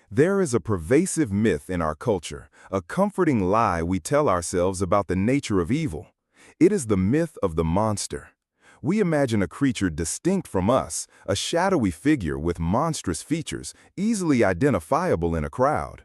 There is a pervasive myth in our culture, a comforting lie we tell ourselves about the nature of evil. It is the myth of the monster. We imagine a creature distinct from us, a shadowy figure with monstrous features, easily identifiable in a crowd.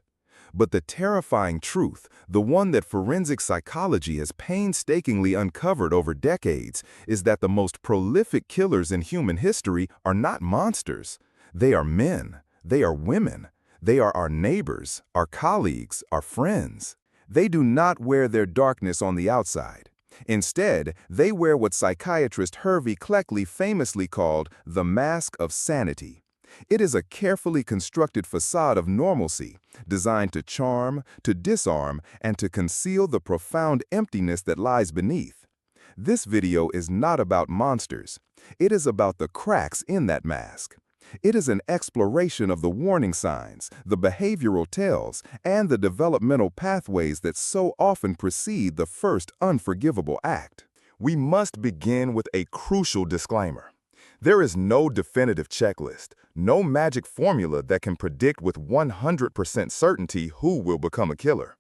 But the terrifying truth, the one that forensic psychology has painstakingly uncovered over decades, is that the most prolific killers in human history are not monsters. They are men. They are women. They are our neighbors, our colleagues, our friends. They do not wear their darkness on the outside. Instead, they wear what psychiatrist Hervey Cleckley famously called the mask of sanity. It is a carefully constructed facade of normalcy, designed to charm, to disarm, and to conceal the profound emptiness that lies beneath. This video is not about monsters. It is about the cracks in that mask. It is an exploration of the warning signs, the behavioral tells, and the developmental pathways that so often precede the first unforgivable act. We must begin with a crucial disclaimer. There is no definitive checklist, no magic formula that can predict with 100% certainty who will become a killer.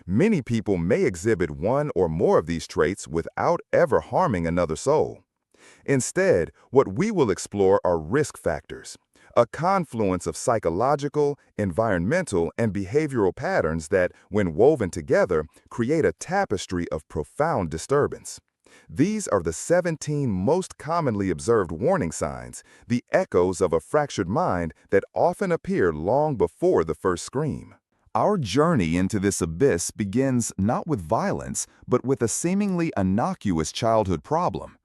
Many people may exhibit one or more of these traits without ever harming another soul. Instead, what we will explore are risk factors, a confluence of psychological, environmental, and behavioral patterns that, when woven together, create a tapestry of profound disturbance. These are the 17 most commonly observed warning signs, the echoes of a fractured mind that often appear long before the first scream. Our journey into this abyss begins not with violence, but with a seemingly innocuous childhood problem.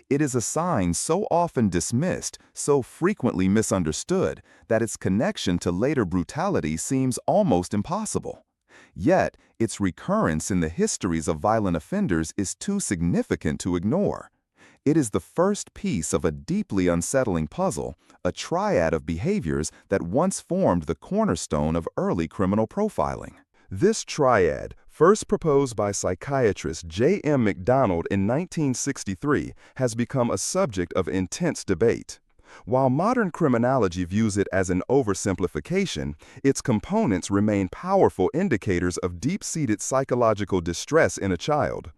It is a sign so often dismissed, so frequently misunderstood, that its connection to later brutality seems almost impossible. Yet, its recurrence in the histories of violent offenders is too significant to ignore. It is the first piece of a deeply unsettling puzzle, a triad of behaviors that once formed the cornerstone of early criminal profiling. This triad, first proposed by psychiatrist J.M. MacDonald in 1963, has become a subject of intense debate. While modern criminology views it as an oversimplification, its components remain powerful indicators of deep-seated psychological distress in a child.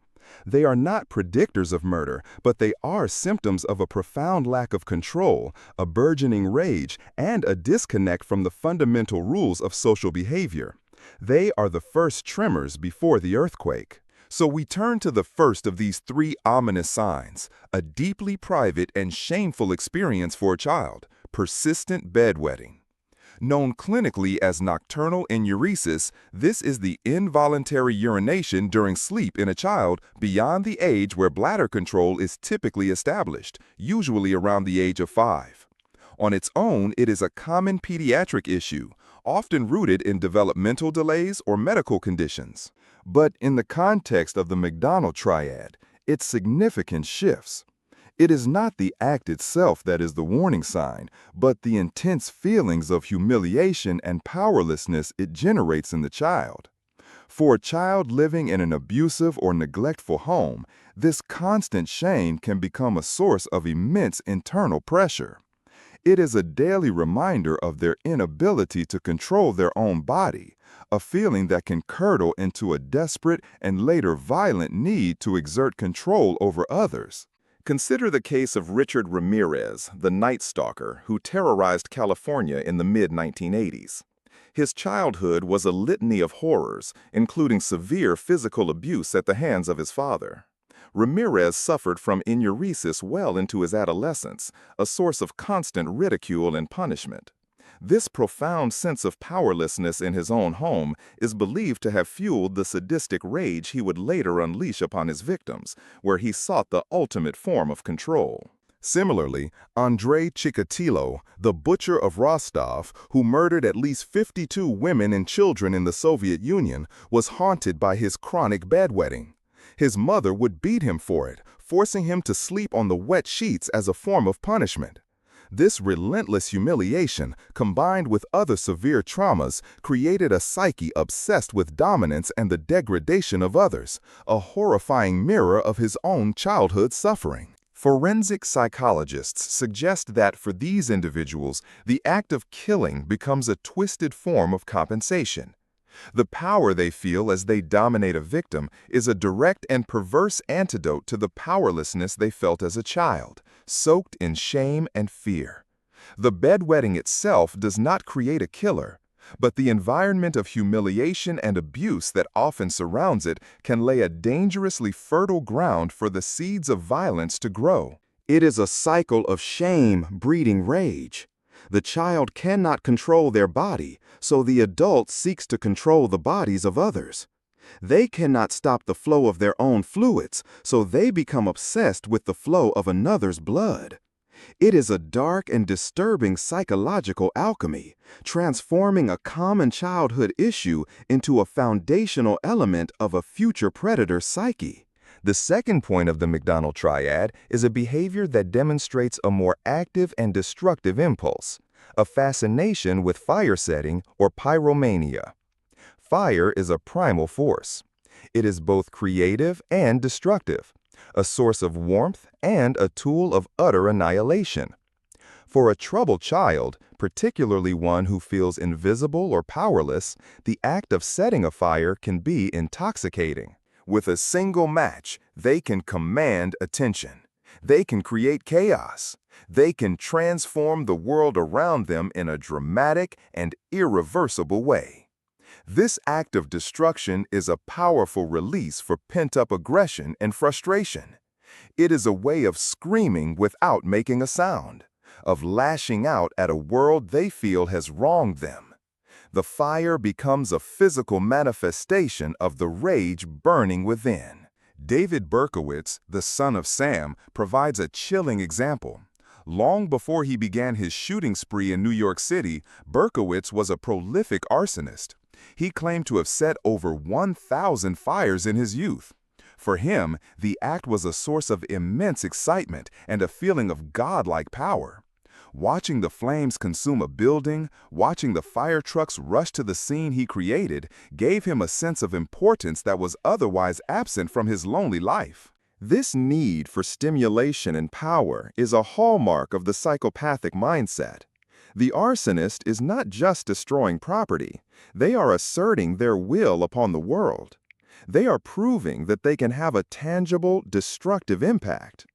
They are not predictors of murder, but they are symptoms of a profound lack of control, a burgeoning rage, and a disconnect from the fundamental rules of social behavior. They are the first tremors before the earthquake. So we turn to the first of these three ominous signs, a deeply private and shameful experience for a child, persistent bedwetting. Known clinically as nocturnal enuresis, this is the involuntary urination during sleep in a child beyond the age where bladder control is typically established, usually around the age of 5. On its own, it is a common pediatric issue, often rooted in developmental delays or medical conditions. But in the context of the MacDonald triad, its significance shifts. It is not the act itself that is the warning sign, but the intense feelings of humiliation and powerlessness it generates in the child. For a child living in an abusive or neglectful home, this constant shame can become a source of immense internal pressure. It is a daily reminder of their inability to control their own body, a feeling that can curdle into a desperate and later violent need to exert control over others. Consider the case of Richard Ramirez, the Night Stalker, who terrorized California in the mid-1980s. His childhood was a litany of horrors, including severe physical abuse at the hands of his father. Ramirez suffered from enuresis well into his adolescence, a source of constant ridicule and punishment. This profound sense of powerlessness in his own home is believed to have fueled the sadistic rage he would later unleash upon his victims, where he sought the ultimate form of control. Similarly, Andrei Chikatilo, the butcher of Rostov, who murdered at least 52 women and children in the Soviet Union, was haunted by his chronic bedwetting. His mother would beat him for it, forcing him to sleep on the wet sheets as a form of punishment. This relentless humiliation, combined with other severe traumas, created a psyche obsessed with dominance and the degradation of others, a horrifying mirror of his own childhood suffering. Forensic psychologists suggest that for these individuals, the act of killing becomes a twisted form of compensation. The power they feel as they dominate a victim is a direct and perverse antidote to the powerlessness they felt as a child, soaked in shame and fear. The bedwetting itself does not create a killer, but the environment of humiliation and abuse that often surrounds it can lay a dangerously fertile ground for the seeds of violence to grow. It is a cycle of shame breeding rage. The child cannot control their body, so the adult seeks to control the bodies of others. They cannot stop the flow of their own fluids, so they become obsessed with the flow of another's blood. It is a dark and disturbing psychological alchemy, transforming a common childhood issue into a foundational element of a future predator's psyche. The second point of the McDonald triad is a behavior that demonstrates a more active and destructive impulse, a fascination with fire setting or pyromania. Fire is a primal force. It is both creative and destructive, a source of warmth and a tool of utter annihilation. For a troubled child, particularly one who feels invisible or powerless, the act of setting a fire can be intoxicating. With a single match, they can command attention. They can create chaos. They can transform the world around them in a dramatic and irreversible way. This act of destruction is a powerful release for pent-up aggression and frustration. It is a way of screaming without making a sound, of lashing out at a world they feel has wronged them. The fire becomes a physical manifestation of the rage burning within. David Berkowitz, the son of Sam, provides a chilling example. Long before he began his shooting spree in New York City, Berkowitz was a prolific arsonist. He claimed to have set over 1,000 fires in his youth. For him, the act was a source of immense excitement and a feeling of godlike power. Watching the flames consume a building, watching the fire trucks rush to the scene he created, gave him a sense of importance that was otherwise absent from his lonely life. This need for stimulation and power is a hallmark of the psychopathic mindset. The arsonist is not just destroying property. They are asserting their will upon the world. They are proving that they can have a tangible, destructive impact.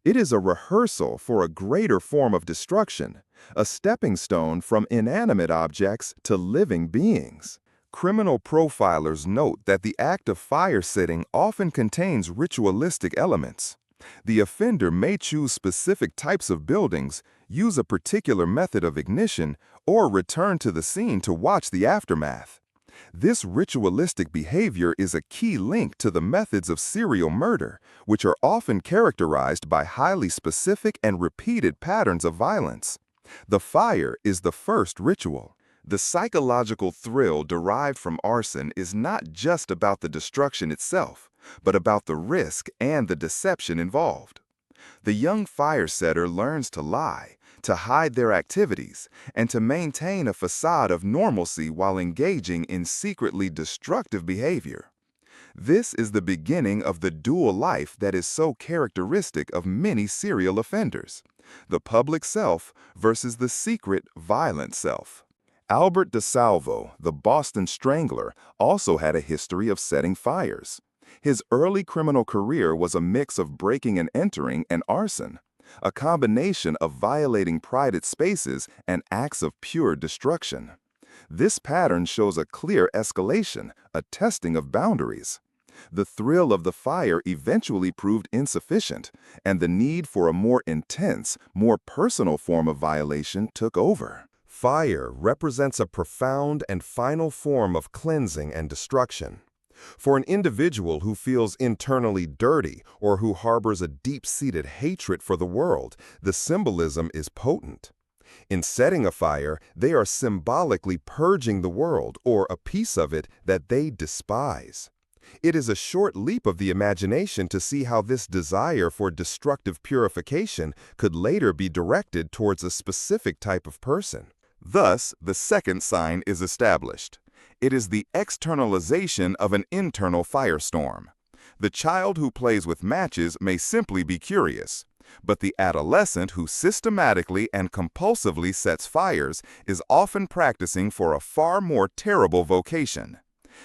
It is a rehearsal for a greater form of destruction, a stepping stone from inanimate objects to living beings. Criminal profilers note that the act of fire setting often contains ritualistic elements. The offender may choose specific types of buildings, use a particular method of ignition, or return to the scene to watch the aftermath. This ritualistic behavior is a key link to the methods of serial murder, which are often characterized by highly specific and repeated patterns of violence. The fire is the first ritual. The psychological thrill derived from arson is not just about the destruction itself, but about the risk and the deception involved. The young fire setter learns to lie, to hide their activities, and to maintain a facade of normalcy while engaging in secretly destructive behavior. This is the beginning of the dual life that is so characteristic of many serial offenders: the public self versus the secret, violent self. Albert DeSalvo, the Boston Strangler, also had a history of setting fires. His early criminal career was a mix of breaking and entering and arson, a combination of violating private spaces and acts of pure destruction. This pattern shows a clear escalation, a testing of boundaries. The thrill of the fire eventually proved insufficient, and the need for a more intense, more personal form of violation took over. Fire represents a profound and final form of cleansing and destruction. For an individual who feels internally dirty or who harbors a deep-seated hatred for the world, the symbolism is potent. In setting a fire, they are symbolically purging the world or a piece of it that they despise. It is a short leap of the imagination to see how this desire for destructive purification could later be directed towards a specific type of person. Thus, the second sign is established. It is the externalization of an internal firestorm. The child who plays with matches may simply be curious, but the adolescent who systematically and compulsively sets fires is often practicing for a far more terrible vocation.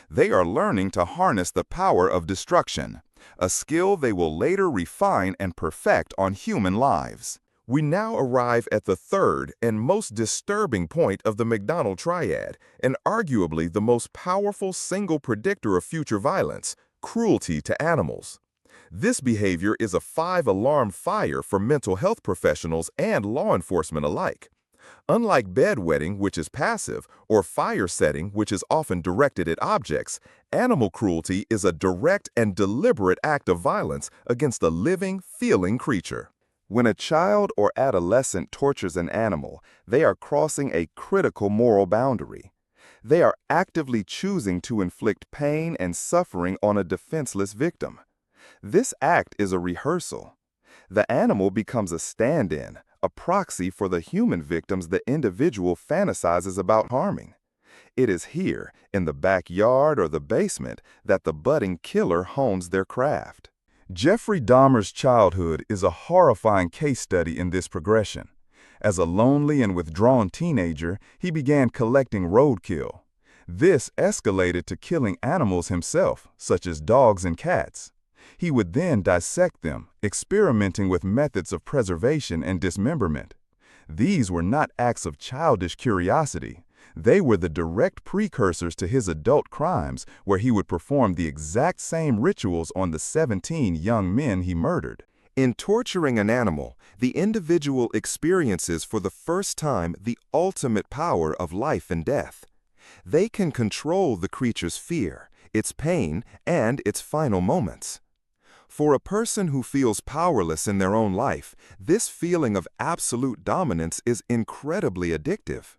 They are learning to harness the power of destruction, a skill they will later refine and perfect on human lives. We now arrive at the third and most disturbing point of the McDonald triad, and arguably the most powerful single predictor of future violence: cruelty to animals. This behavior is a 5-alarm fire for mental health professionals and law enforcement alike. Unlike bedwetting, which is passive, or fire setting, which is often directed at objects, animal cruelty is a direct and deliberate act of violence against a living, feeling creature. When a child or adolescent tortures an animal, they are crossing a critical moral boundary. They are actively choosing to inflict pain and suffering on a defenseless victim. This act is a rehearsal. The animal becomes a stand-in, a proxy for the human victims the individual fantasizes about harming. It is here, in the backyard or the basement, that the budding killer hones their craft. Jeffrey Dahmer's childhood is a horrifying case study in this progression. As a lonely and withdrawn teenager, he began collecting roadkill. This escalated to killing animals himself, such as dogs and cats. He would then dissect them, experimenting with methods of preservation and dismemberment. These were not acts of childish curiosity. They were the direct precursors to his adult crimes, where he would perform the exact same rituals on the 17 young men he murdered. In torturing an animal, the individual experiences for the first time the ultimate power of life and death. They can control the creature's fear, its pain, and its final moments. For a person who feels powerless in their own life, this feeling of absolute dominance is incredibly addictive.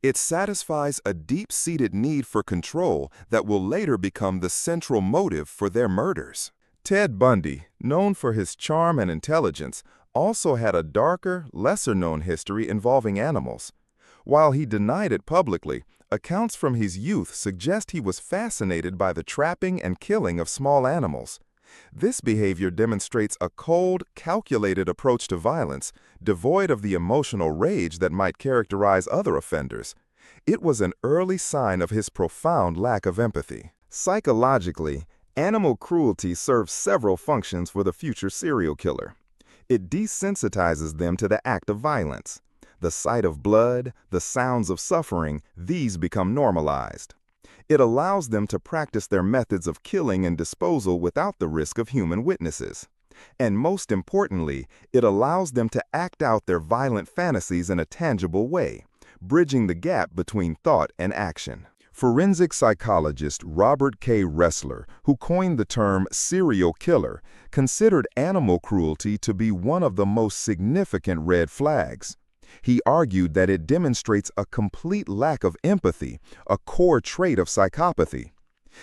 It satisfies a deep-seated need for control that will later become the central motive for their murders. Ted Bundy, known for his charm and intelligence, also had a darker, lesser-known history involving animals. While he denied it publicly, accounts from his youth suggest he was fascinated by the trapping and killing of small animals. This behavior demonstrates a cold, calculated approach to violence, devoid of the emotional rage that might characterize other offenders. It was an early sign of his profound lack of empathy. Psychologically, animal cruelty serves several functions for the future serial killer. It desensitizes them to the act of violence. The sight of blood, the sounds of suffering, these become normalized. It allows them to practice their methods of killing and disposal without the risk of human witnesses. And most importantly, it allows them to act out their violent fantasies in a tangible way, bridging the gap between thought and action. Forensic psychologist Robert K. Ressler, who coined the term serial killer, considered animal cruelty to be one of the most significant red flags. He argued that it demonstrates a complete lack of empathy, a core trait of psychopathy.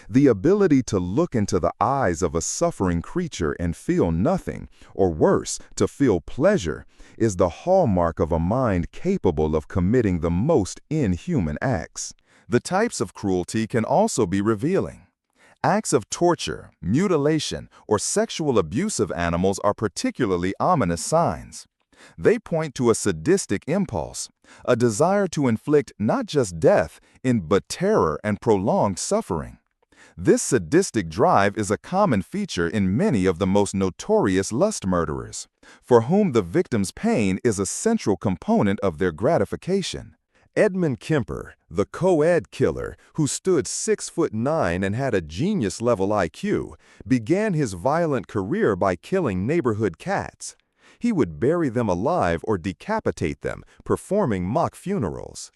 The ability to look into the eyes of a suffering creature and feel nothing, or worse, to feel pleasure, is the hallmark of a mind capable of committing the most inhuman acts. The types of cruelty can also be revealing. Acts of torture, mutilation, or sexual abuse of animals are particularly ominous signs. They point to a sadistic impulse, a desire to inflict not just death, but terror and prolonged suffering. This sadistic drive is a common feature in many of the most notorious lust murderers, for whom the victim's pain is a central component of their gratification. Edmund Kemper, the co-ed killer who stood 6'9" and had a genius-level IQ, began his violent career by killing neighborhood cats. He would bury them alive or decapitate them, performing mock funerals.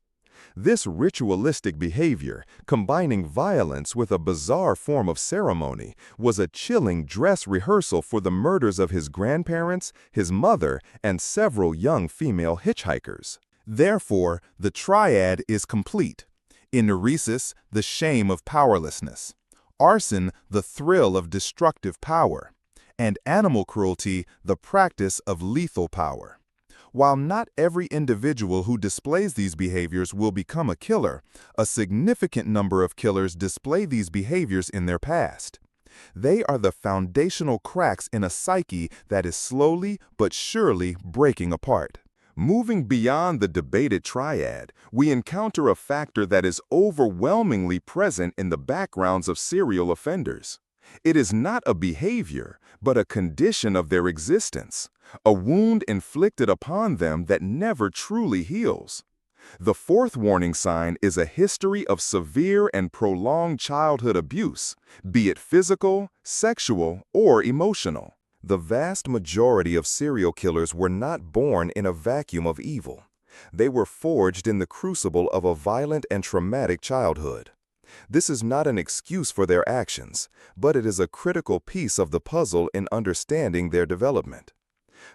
This ritualistic behavior, combining violence with a bizarre form of ceremony, was a chilling dress rehearsal for the murders of his grandparents, his mother, and several young female hitchhikers. Therefore, the triad is complete. Enuresis, the shame of powerlessness. Arson, the thrill of destructive power. And animal cruelty, the practice of lethal power. While not every individual who displays these behaviors will become a killer, a significant number of killers display these behaviors in their past. They are the foundational cracks in a psyche that is slowly but surely breaking apart. Moving beyond the debated triad, we encounter a factor that is overwhelmingly present in the backgrounds of serial offenders. It is not a behavior, but a condition of their existence, a wound inflicted upon them that never truly heals. The fourth warning sign is a history of severe and prolonged childhood abuse, be it physical, sexual, or emotional. The vast majority of serial killers were not born in a vacuum of evil. They were forged in the crucible of a violent and traumatic childhood. This is not an excuse for their actions, but it is a critical piece of the puzzle in understanding their development.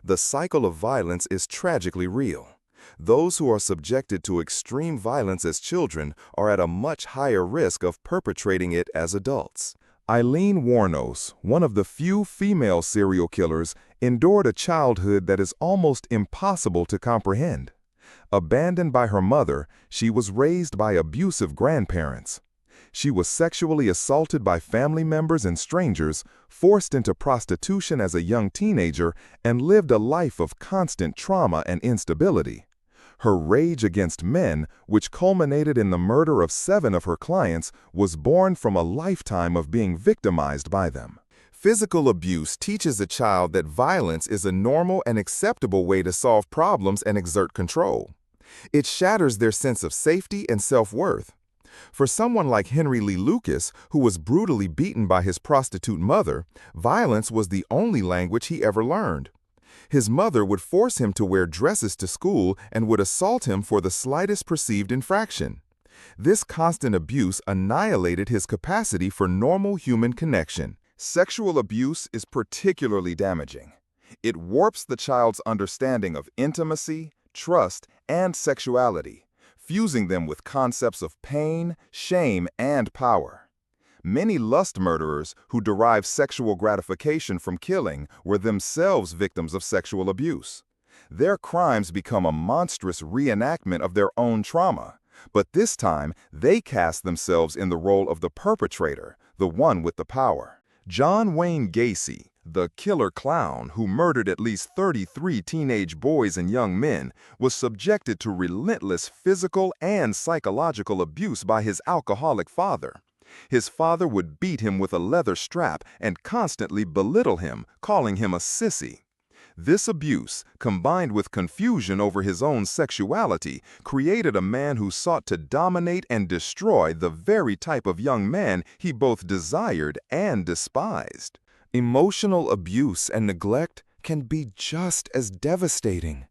The cycle of violence is tragically real. Those who are subjected to extreme violence as children are at a much higher risk of perpetrating it as adults. Eileen Wuornos, one of the few female serial killers, endured a childhood that is almost impossible to comprehend. Abandoned by her mother, she was raised by abusive grandparents. She was sexually assaulted by family members and strangers, forced into prostitution as a young teenager, and lived a life of constant trauma and instability. Her rage against men, which culminated in the murder of 7 of her clients, was born from a lifetime of being victimized by them. Physical abuse teaches a child that violence is a normal and acceptable way to solve problems and exert control. It shatters their sense of safety and self-worth. For someone like Henry Lee Lucas, who was brutally beaten by his prostitute mother, violence was the only language he ever learned. His mother would force him to wear dresses to school and would assault him for the slightest perceived infraction. This constant abuse annihilated his capacity for normal human connection. Sexual abuse is particularly damaging. It warps the child's understanding of intimacy, trust, and sexuality, fusing them with concepts of pain, shame, and power. Many lust murderers who derive sexual gratification from killing were themselves victims of sexual abuse. Their crimes become a monstrous reenactment of their own trauma, but this time they cast themselves in the role of the perpetrator, the one with the power. John Wayne Gacy, the killer clown who murdered at least 33 teenage boys and young men, was subjected to relentless physical and psychological abuse by his alcoholic father. His father would beat him with a leather strap and constantly belittle him, calling him a sissy. This abuse, combined with confusion over his own sexuality, created a man who sought to dominate and destroy the very type of young man he both desired and despised. Emotional abuse and neglect can be just as devastating.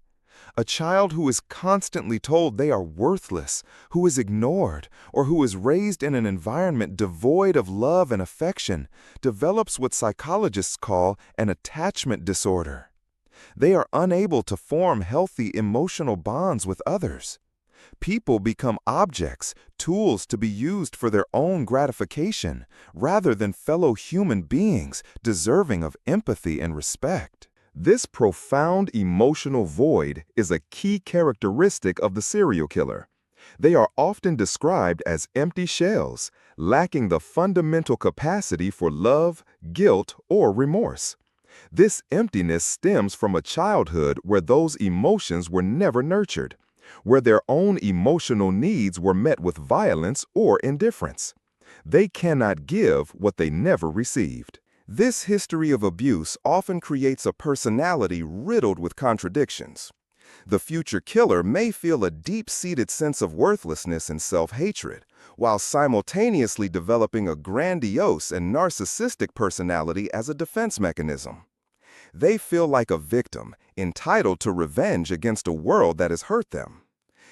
A child who is constantly told they are worthless, who is ignored, or who is raised in an environment devoid of love and affection, develops what psychologists call an attachment disorder. They are unable to form healthy emotional bonds with others. People become objects, tools to be used for their own gratification, rather than fellow human beings deserving of empathy and respect. This profound emotional void is a key characteristic of the serial killer. They are often described as empty shells, lacking the fundamental capacity for love, guilt, or remorse. This emptiness stems from a childhood where those emotions were never nurtured, where their own emotional needs were met with violence or indifference. They cannot give what they never received. This history of abuse often creates a personality riddled with contradictions. The future killer may feel a deep-seated sense of worthlessness and self-hatred, while simultaneously developing a grandiose and narcissistic personality as a defense mechanism. They feel like a victim, entitled to revenge against a world that has hurt them.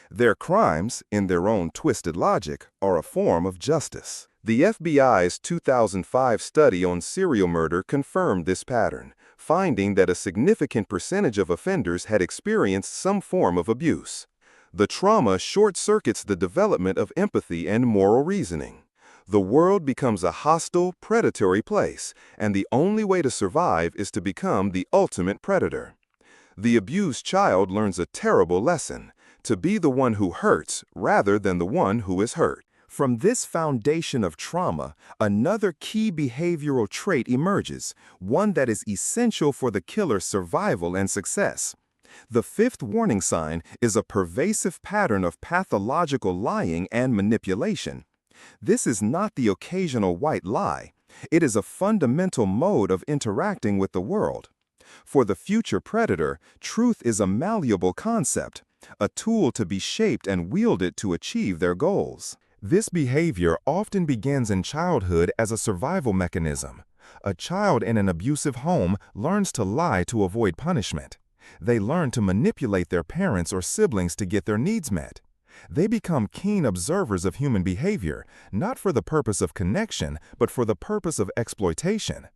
Their crimes, in their own twisted logic, are a form of justice. The FBI's 2005 study on serial murder confirmed this pattern, finding that a significant percentage of offenders had experienced some form of abuse. The trauma short-circuits the development of empathy and moral reasoning. The world becomes a hostile, predatory place, and the only way to survive is to become the ultimate predator. The abused child learns a terrible lesson: to be the one who hurts rather than the one who is hurt. From this foundation of trauma, another key behavioral trait emerges, one that is essential for the killer's survival and success. The fifth warning sign is a pervasive pattern of pathological lying and manipulation. This is not the occasional white lie. It is a fundamental mode of interacting with the world. For the future predator, truth is a malleable concept, a tool to be shaped and wielded to achieve their goals. This behavior often begins in childhood as a survival mechanism. A child in an abusive home learns to lie to avoid punishment. They learn to manipulate their parents or siblings to get their needs met. They become keen observers of human behavior, not for the purpose of connection, but for the purpose of exploitation.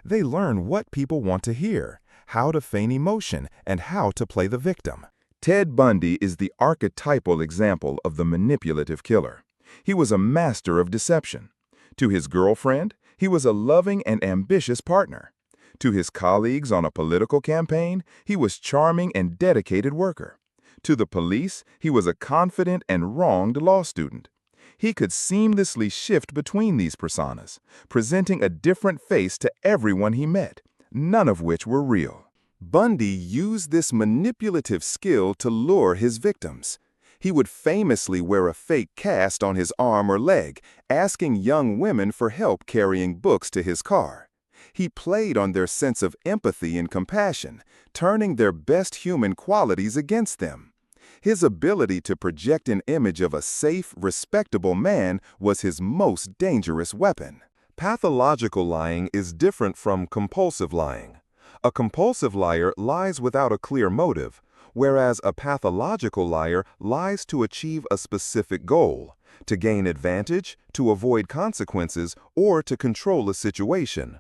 They learn what people want to hear, how to feign emotion, and how to play the victim. Ted Bundy is the archetypal example of the manipulative killer. He was a master of deception. To his girlfriend, he was a loving and ambitious partner. To his colleagues on a political campaign, he was charming and dedicated worker. To the police, he was a confident and wronged law student. He could seamlessly shift between these personas, presenting a different face to everyone he met, none of which were real. Bundy used this manipulative skill to lure his victims. He would famously wear a fake cast on his arm or leg, asking young women for help carrying books to his car. He played on their sense of empathy and compassion, turning their best human qualities against them. His ability to project an image of a safe, respectable man was his most dangerous weapon. Pathological lying is different from compulsive lying. A compulsive liar lies without a clear motive, whereas a pathological liar lies to achieve a specific goal, to gain advantage, to avoid consequences, or to control a situation.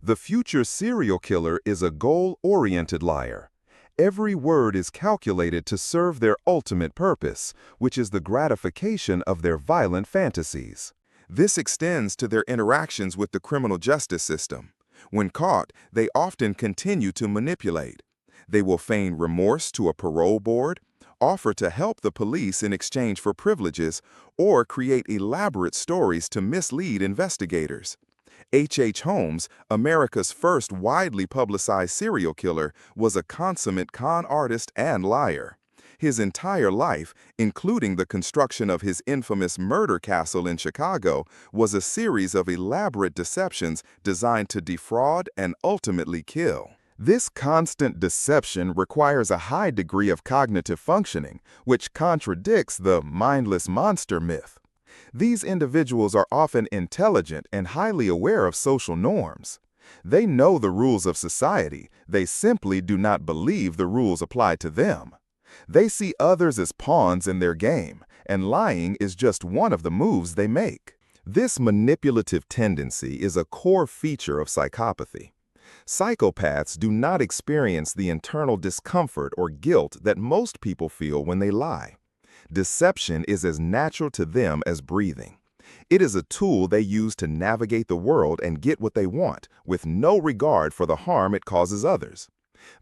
The future serial killer is a goal-oriented liar. Every word is calculated to serve their ultimate purpose, which is the gratification of their violent fantasies. This extends to their interactions with the criminal justice system. When caught, they often continue to manipulate. They will feign remorse to a parole board, offer to help the police in exchange for privileges, or create elaborate stories to mislead investigators. H.H. Holmes, America's first widely publicized serial killer, was a consummate con artist and liar. His entire life, including the construction of his infamous murder castle in Chicago, was a series of elaborate deceptions designed to defraud and ultimately kill. This constant deception requires a high degree of cognitive functioning, which contradicts the mindless monster myth. These individuals are often intelligent and highly aware of social norms. They know the rules of society, they simply do not believe the rules apply to them. They see others as pawns in their game, and lying is just one of the moves they make. This manipulative tendency is a core feature of psychopathy. Psychopaths do not experience the internal discomfort or guilt that most people feel when they lie. Deception is as natural to them as breathing. It is a tool they use to navigate the world and get what they want, with no regard for the harm it causes others.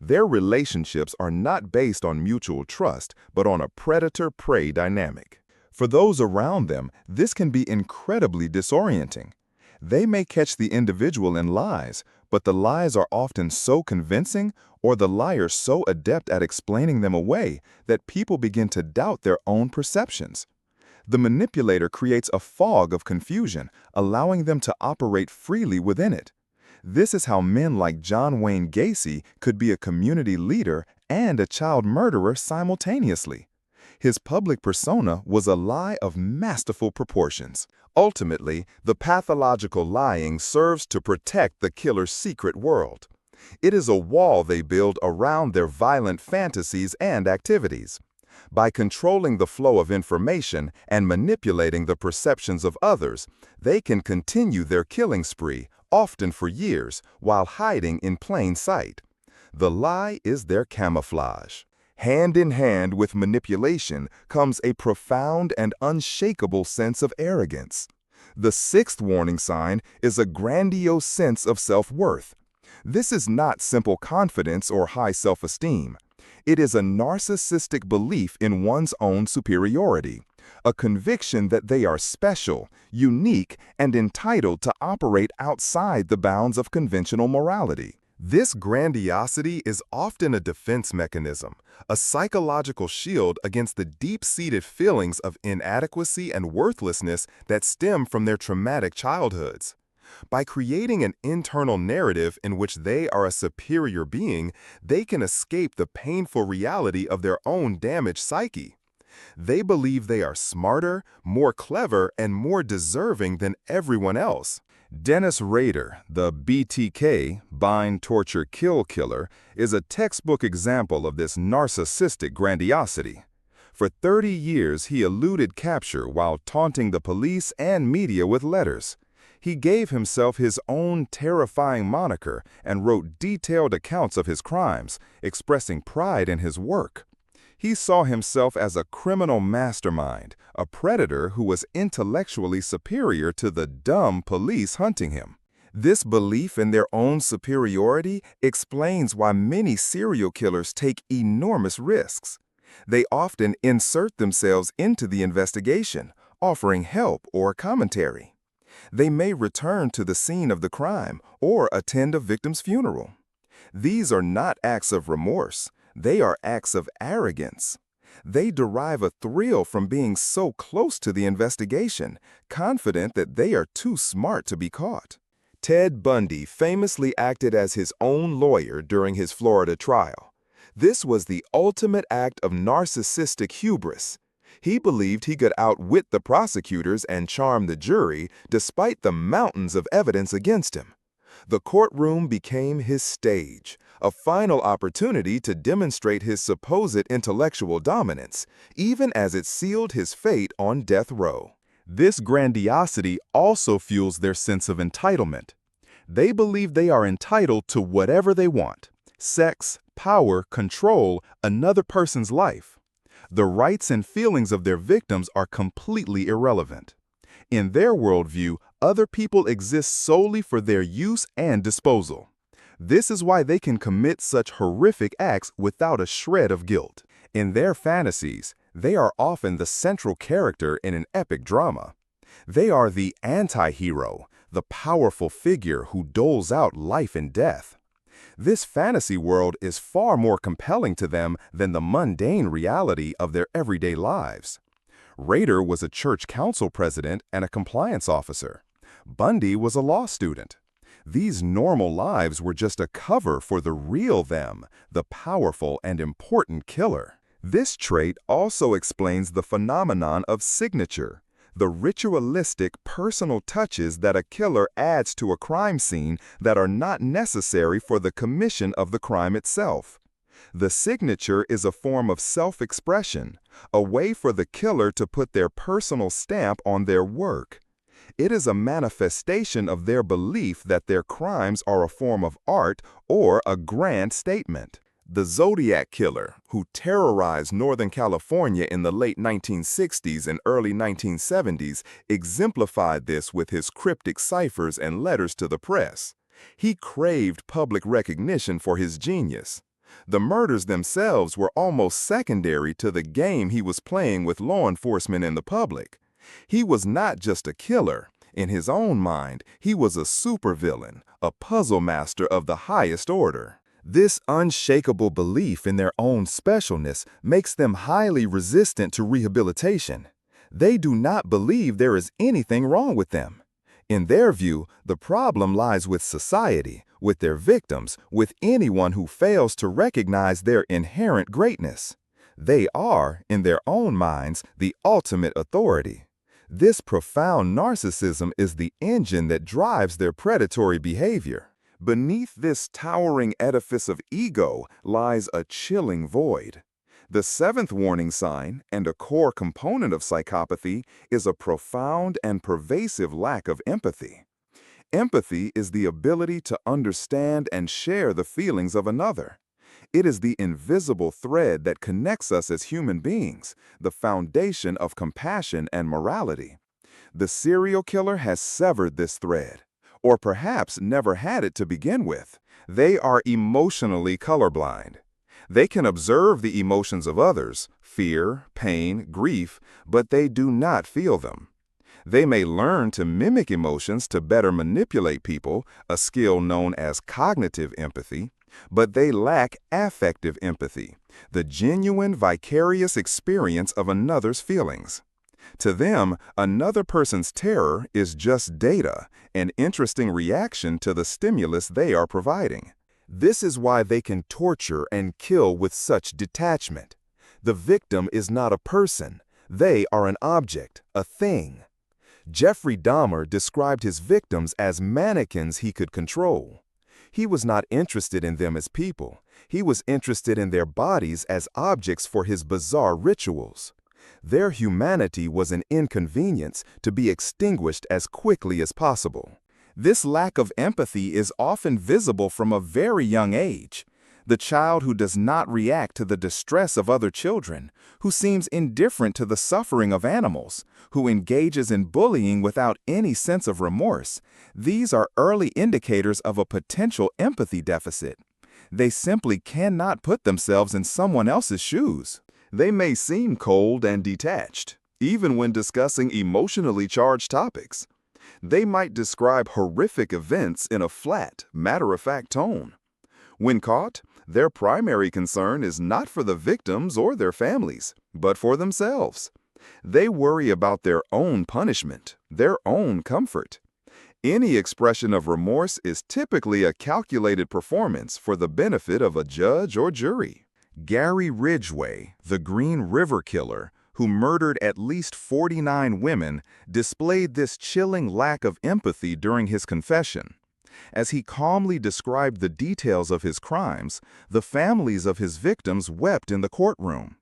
Their relationships are not based on mutual trust, but on a predator-prey dynamic. For those around them, this can be incredibly disorienting. They may catch the individual in lies, but the lies are often so convincing, or the liar so adept at explaining them away, that people begin to doubt their own perceptions. The manipulator creates a fog of confusion, allowing them to operate freely within it. This is how men like John Wayne Gacy could be a community leader and a child murderer simultaneously. His public persona was a lie of masterful proportions. Ultimately, the pathological lying serves to protect the killer's secret world. It is a wall they build around their violent fantasies and activities. By controlling the flow of information and manipulating the perceptions of others, they can continue their killing spree, often for years, while hiding in plain sight. The lie is their camouflage. Hand in hand with manipulation comes a profound and unshakable sense of arrogance. The sixth warning sign is a grandiose sense of self-worth. This is not simple confidence or high self-esteem. It is a narcissistic belief in one's own superiority. a conviction that they are special, unique, and entitled to operate outside the bounds of conventional morality. This grandiosity is often a defense mechanism, a psychological shield against the deep-seated feelings of inadequacy and worthlessness that stem from their traumatic childhoods. By creating an internal narrative in which they are a superior being, they can escape the painful reality of their own damaged psyche. They believe they are smarter, more clever, and more deserving than everyone else. Dennis Rader, the BTK, bind, torture, kill killer, is a textbook example of this narcissistic grandiosity. For 30 years, he eluded capture while taunting the police and media with letters. He gave himself his own terrifying moniker and wrote detailed accounts of his crimes, expressing pride in his work. He saw himself as a criminal mastermind, a predator who was intellectually superior to the dumb police hunting him. This belief in their own superiority explains why many serial killers take enormous risks. They often insert themselves into the investigation, offering help or commentary. They may return to the scene of the crime or attend a victim's funeral. These are not acts of remorse. They are acts of arrogance. They derive a thrill from being so close to the investigation, confident that they are too smart to be caught. Ted Bundy famously acted as his own lawyer during his Florida trial. This was the ultimate act of narcissistic hubris. He believed he could outwit the prosecutors and charm the jury despite the mountains of evidence against him. The courtroom became his stage, a final opportunity to demonstrate his supposed intellectual dominance, even as it sealed his fate on death row. This grandiosity also fuels their sense of entitlement. They believe they are entitled to whatever they want: sex, power, control, another person's life. The rights and feelings of their victims are completely irrelevant. In their worldview, other people exist solely for their use and disposal. This is why they can commit such horrific acts without a shred of guilt. In their fantasies, they are often the central character in an epic drama. They are the anti-hero, the powerful figure who doles out life and death. This fantasy world is far more compelling to them than the mundane reality of their everyday lives. Rader was a church council president and a compliance officer. Bundy was a law student. These normal lives were just a cover for the real them, the powerful and important killer. This trait also explains the phenomenon of signature, the ritualistic, personal touches that a killer adds to a crime scene that are not necessary for the commission of the crime itself. The signature is a form of self-expression, a way for the killer to put their personal stamp on their work. It is a manifestation of their belief that their crimes are a form of art or a grand statement. The Zodiac Killer, who terrorized Northern California in the late 1960s and early 1970s, exemplified this with his cryptic ciphers and letters to the press. He craved public recognition for his genius. The murders themselves were almost secondary to the game he was playing with law enforcement and the public. He was not just a killer. In his own mind, he was a supervillain, a puzzle master of the highest order. This unshakable belief in their own specialness makes them highly resistant to rehabilitation. They do not believe there is anything wrong with them. In their view, the problem lies with society, with their victims, with anyone who fails to recognize their inherent greatness. They are, in their own minds, the ultimate authority. This profound narcissism is the engine that drives their predatory behavior. Beneath this towering edifice of ego lies a chilling void. The seventh warning sign, and a core component of psychopathy, is a profound and pervasive lack of empathy. Empathy is the ability to understand and share the feelings of another. It is the invisible thread that connects us as human beings, the foundation of compassion and morality. The serial killer has severed this thread, or perhaps never had it to begin with. They are emotionally colorblind. They can observe the emotions of others, fear, pain, grief, but they do not feel them. They may learn to mimic emotions to better manipulate people, a skill known as cognitive empathy, but they lack affective empathy, the genuine vicarious experience of another's feelings. To them, another person's terror is just data, an interesting reaction to the stimulus they are providing. This is why they can torture and kill with such detachment. The victim is not a person. They are an object, a thing. Jeffrey Dahmer described his victims as mannequins he could control. He was not interested in them as people. He was interested in their bodies as objects for his bizarre rituals. Their humanity was an inconvenience to be extinguished as quickly as possible. This lack of empathy is often visible from a very young age. The child who does not react to the distress of other children, who seems indifferent to the suffering of animals, who engages in bullying without any sense of remorse, these are early indicators of a potential empathy deficit. They simply cannot put themselves in someone else's shoes. They may seem cold and detached, even when discussing emotionally charged topics. They might describe horrific events in a flat, matter-of-fact tone. When caught, their primary concern is not for the victims or their families, but for themselves. They worry about their own punishment, their own comfort. Any expression of remorse is typically a calculated performance for the benefit of a judge or jury. Gary Ridgway, the Green River Killer, who murdered at least 49 women, displayed this chilling lack of empathy during his confession. As he calmly described the details of his crimes, the families of his victims wept in the courtroom.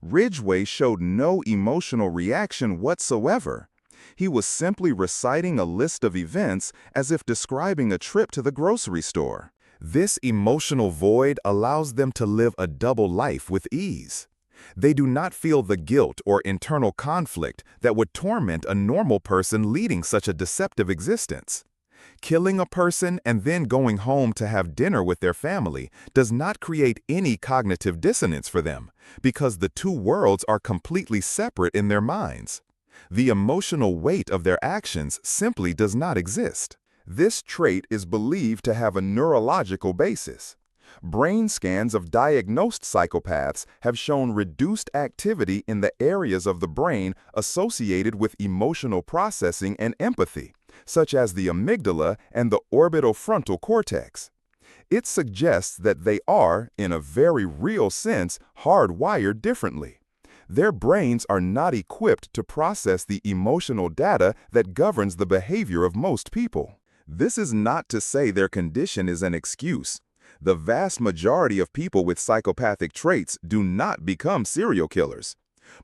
Ridgway showed no emotional reaction whatsoever. He was simply reciting a list of events as if describing a trip to the grocery store. This emotional void allows them to live a double life with ease. They do not feel the guilt or internal conflict that would torment a normal person leading such a deceptive existence. Killing a person and then going home to have dinner with their family does not create any cognitive dissonance for them, because the two worlds are completely separate in their minds. The emotional weight of their actions simply does not exist. This trait is believed to have a neurological basis. Brain scans of diagnosed psychopaths have shown reduced activity in the areas of the brain associated with emotional processing and empathy, such as the amygdala and the orbitofrontal cortex. It suggests that they are, in a very real sense, hardwired differently. Their brains are not equipped to process the emotional data that governs the behavior of most people. This is not to say their condition is an excuse. The vast majority of people with psychopathic traits do not become serial killers.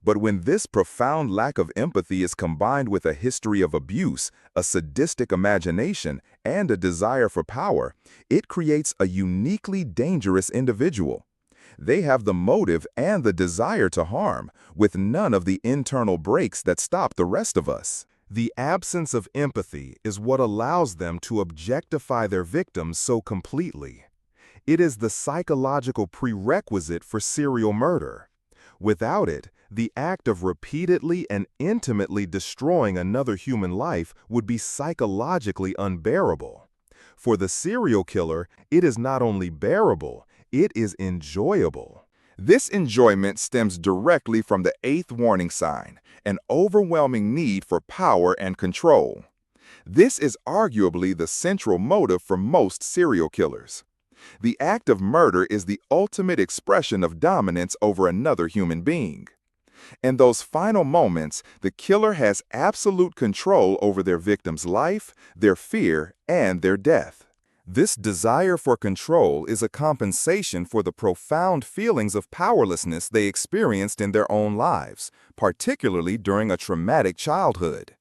But when this profound lack of empathy is combined with a history of abuse, a sadistic imagination, and a desire for power, it creates a uniquely dangerous individual. They have the motive and the desire to harm, with none of the internal brakes that stop the rest of us. The absence of empathy is what allows them to objectify their victims so completely. It is the psychological prerequisite for serial murder. Without it, the act of repeatedly and intimately destroying another human life would be psychologically unbearable. For the serial killer, it is not only bearable, it is enjoyable. This enjoyment stems directly from the 8th warning sign, an overwhelming need for power and control. This is arguably the central motive for most serial killers. The act of murder is the ultimate expression of dominance over another human being. In those final moments, the killer has absolute control over their victim's life, their fear, and their death. This desire for control is a compensation for the profound feelings of powerlessness they experienced in their own lives, particularly during a traumatic childhood.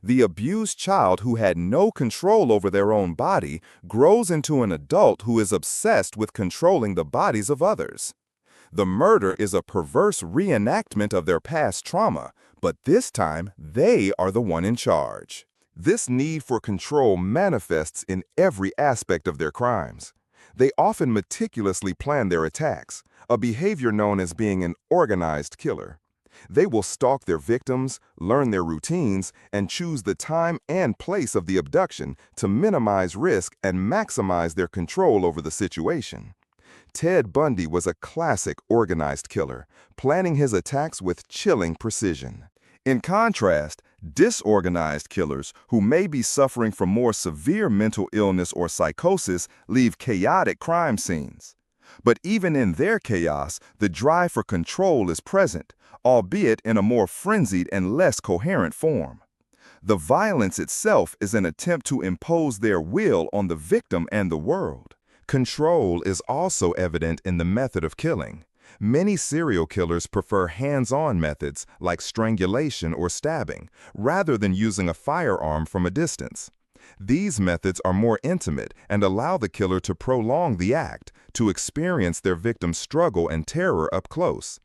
The abused child who had no control over their own body grows into an adult who is obsessed with controlling the bodies of others. The murder is a perverse reenactment of their past trauma, but this time they are the one in charge. This need for control manifests in every aspect of their crimes. They often meticulously plan their attacks, a behavior known as being an organized killer. They will stalk their victims, learn their routines, and choose the time and place of the abduction to minimize risk and maximize their control over the situation. Ted Bundy was a classic organized killer, planning his attacks with chilling precision. In contrast, disorganized killers who may be suffering from more severe mental illness or psychosis leave chaotic crime scenes. But even in their chaos, the drive for control is present, albeit in a more frenzied and less coherent form. The violence itself is an attempt to impose their will on the victim and the world. Control is also evident in the method of killing. Many serial killers prefer hands-on methods like strangulation or stabbing, rather than using a firearm from a distance. These methods are more intimate and allow the killer to prolong the act, to experience their victim's struggle and terror up close.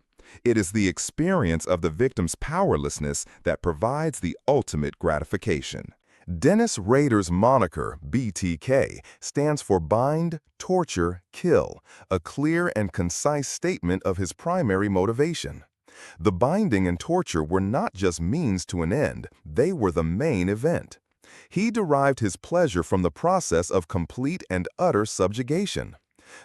It is the experience of the victim's powerlessness that provides the ultimate gratification. Dennis Rader's moniker, BTK, stands for Bind, Torture, Kill, a clear and concise statement of his primary motivation. The binding and torture were not just means to an end, they were the main event. He derived his pleasure from the process of complete and utter subjugation.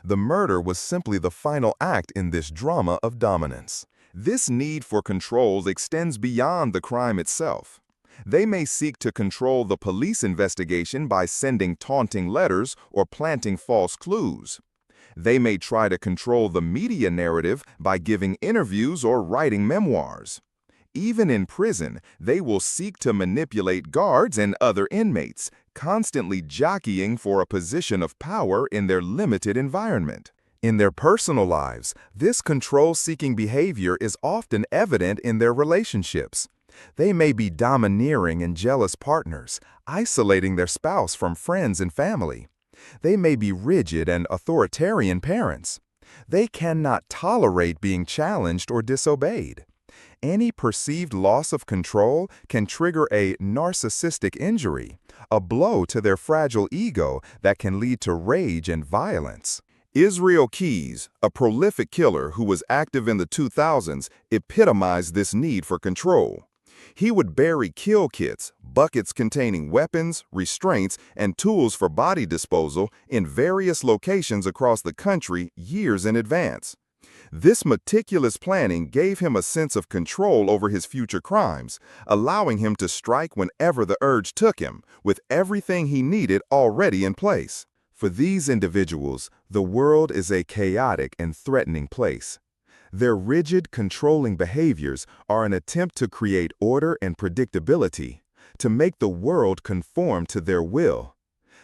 The murder was simply the final act in this drama of dominance. This need for control extends beyond the crime itself. They may seek to control the police investigation by sending taunting letters or planting false clues. They may try to control the media narrative by giving interviews or writing memoirs. Even in prison, they will seek to manipulate guards and other inmates, constantly jockeying for a position of power in their limited environment. In their personal lives, this control-seeking behavior is often evident in their relationships. They may be domineering and jealous partners, isolating their spouse from friends and family. They may be rigid and authoritarian parents. They cannot tolerate being challenged or disobeyed. Any perceived loss of control can trigger a narcissistic injury, a blow to their fragile ego that can lead to rage and violence. Israel Keyes, a prolific killer who was active in the 2000s, epitomized this need for control. He would bury kill kits, buckets containing weapons, restraints, and tools for body disposal in various locations across the country years in advance. This meticulous planning gave him a sense of control over his future crimes, allowing him to strike whenever the urge took him, with everything he needed already in place. For these individuals, the world is a chaotic and threatening place. Their rigid, controlling behaviors are an attempt to create order and predictability, to make the world conform to their will.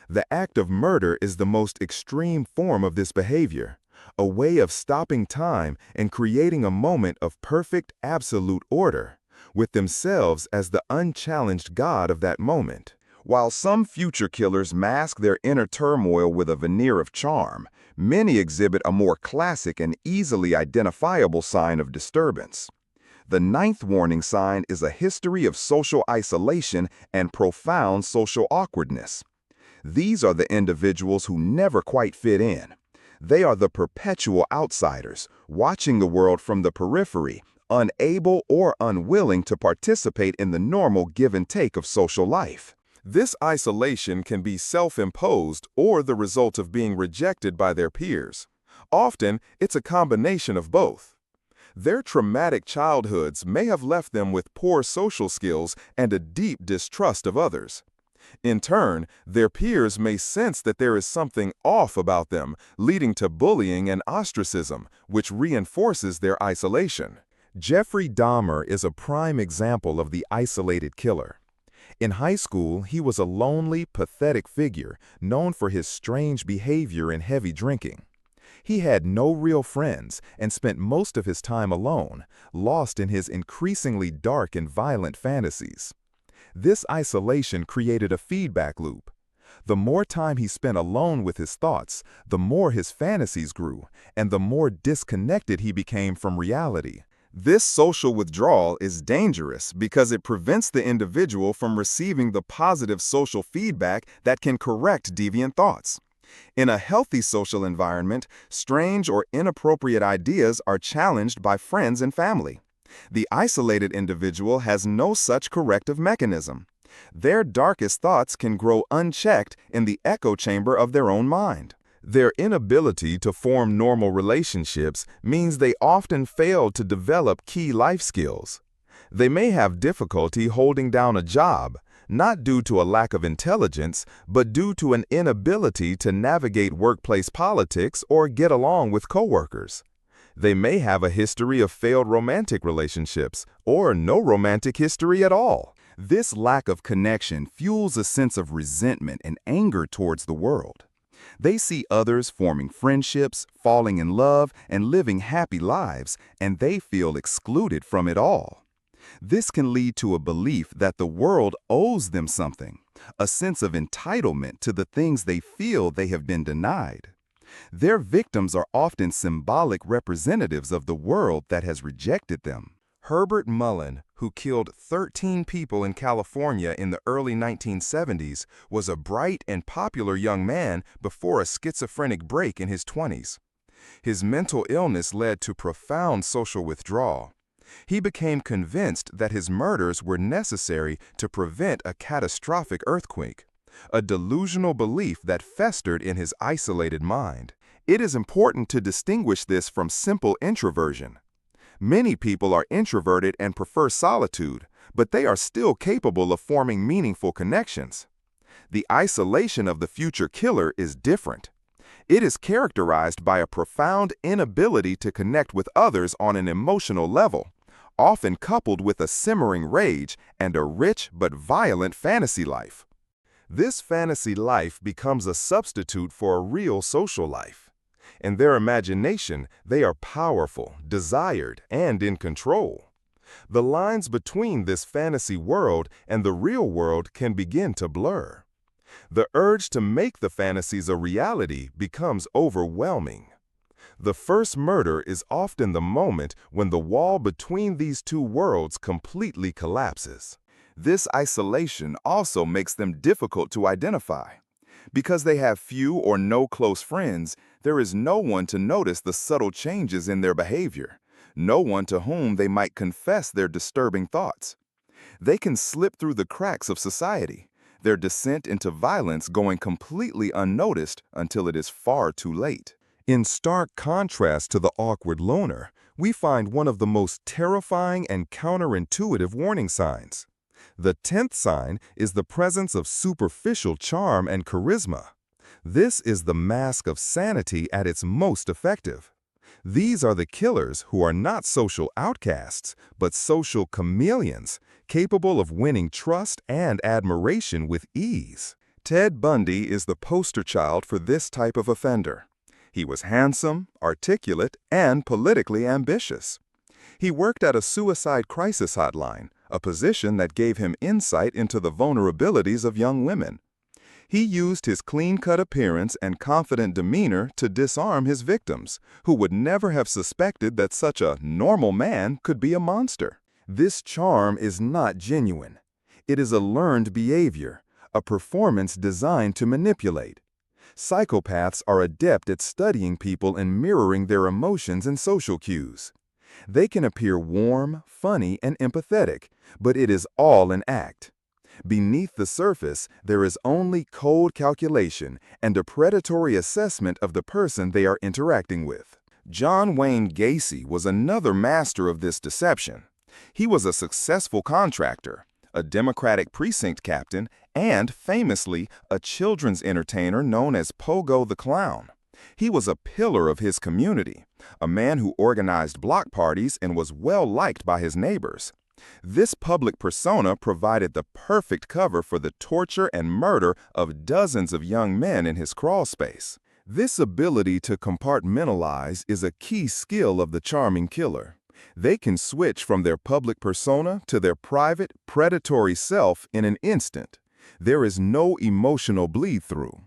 The act of murder is the most extreme form of this behavior, a way of stopping time and creating a moment of perfect, absolute order, with themselves as the unchallenged god of that moment. While some future killers mask their inner turmoil with a veneer of charm, many exhibit a more classic and easily identifiable sign of disturbance. The 9th warning sign is a history of social isolation and profound social awkwardness. These are the individuals who never quite fit in. They are the perpetual outsiders, watching the world from the periphery, unable or unwilling to participate in the normal give and take of social life. This isolation can be self-imposed or the result of being rejected by their peers. Often, it's a combination of both. Their traumatic childhoods may have left them with poor social skills and a deep distrust of others. In turn, their peers may sense that there is something off about them, leading to bullying and ostracism, which reinforces their isolation. Jeffrey Dahmer is a prime example of the isolated killer. In high school, he was a lonely, pathetic figure, known for his strange behavior and heavy drinking. He had no real friends and spent most of his time alone, lost in his increasingly dark and violent fantasies. This isolation created a feedback loop. The more time he spent alone with his thoughts, the more his fantasies grew, and the more disconnected he became from reality. This social withdrawal is dangerous because it prevents the individual from receiving the positive social feedback that can correct deviant thoughts. In a healthy social environment, strange or inappropriate ideas are challenged by friends and family. The isolated individual has no such corrective mechanism. Their darkest thoughts can grow unchecked in the echo chamber of their own mind. Their inability to form normal relationships means they often fail to develop key life skills. They may have difficulty holding down a job, not due to a lack of intelligence, but due to an inability to navigate workplace politics or get along with coworkers. They may have a history of failed romantic relationships or no romantic history at all. This lack of connection fuels a sense of resentment and anger towards the world. They see others forming friendships, falling in love, and living happy lives, and they feel excluded from it all. This can lead to a belief that the world owes them something, a sense of entitlement to the things they feel they have been denied. Their victims are often symbolic representatives of the world that has rejected them. Herbert Mullen, who killed 13 people in California in the early 1970s, was a bright and popular young man before a schizophrenic break in his 20s. His mental illness led to profound social withdrawal. He became convinced that his murders were necessary to prevent a catastrophic earthquake, a delusional belief that festered in his isolated mind. It is important to distinguish this from simple introversion. Many people are introverted and prefer solitude, but they are still capable of forming meaningful connections. The isolation of the future killer is different. It is characterized by a profound inability to connect with others on an emotional level, often coupled with a simmering rage and a rich but violent fantasy life. This fantasy life becomes a substitute for a real social life. In their imagination, they are powerful, desired, and in control. The lines between this fantasy world and the real world can begin to blur. The urge to make the fantasies a reality becomes overwhelming. The first murder is often the moment when the wall between these two worlds completely collapses. This isolation also makes them difficult to identify. Because they have few or no close friends, there is no one to notice the subtle changes in their behavior, no one to whom they might confess their disturbing thoughts. They can slip through the cracks of society, their descent into violence going completely unnoticed until it is far too late. In stark contrast to the awkward loner, we find one of the most terrifying and counterintuitive warning signs. The 10th sign is the presence of superficial charm and charisma. This is the mask of sanity at its most effective. These are the killers who are not social outcasts, but social chameleons, capable of winning trust and admiration with ease. Ted Bundy is the poster child for this type of offender. He was handsome, articulate, and politically ambitious. He worked at a suicide crisis hotline, a position that gave him insight into the vulnerabilities of young women. He used his clean-cut appearance and confident demeanor to disarm his victims, who would never have suspected that such a normal man could be a monster. This charm is not genuine. It is a learned behavior, a performance designed to manipulate. Psychopaths are adept at studying people and mirroring their emotions and social cues. They can appear warm, funny, and empathetic, but it is all an act. Beneath the surface, there is only cold calculation and a predatory assessment of the person they are interacting with. John Wayne Gacy was another master of this deception. He was a successful contractor, a Democratic precinct captain, and, famously, a children's entertainer known as Pogo the Clown. He was a pillar of his community, a man who organized block parties and was well liked by his neighbors. This public persona provided the perfect cover for the torture and murder of dozens of young men in his crawl space. This ability to compartmentalize is a key skill of the charming killer. They can switch from their public persona to their private, predatory self in an instant. There is no emotional bleed-through.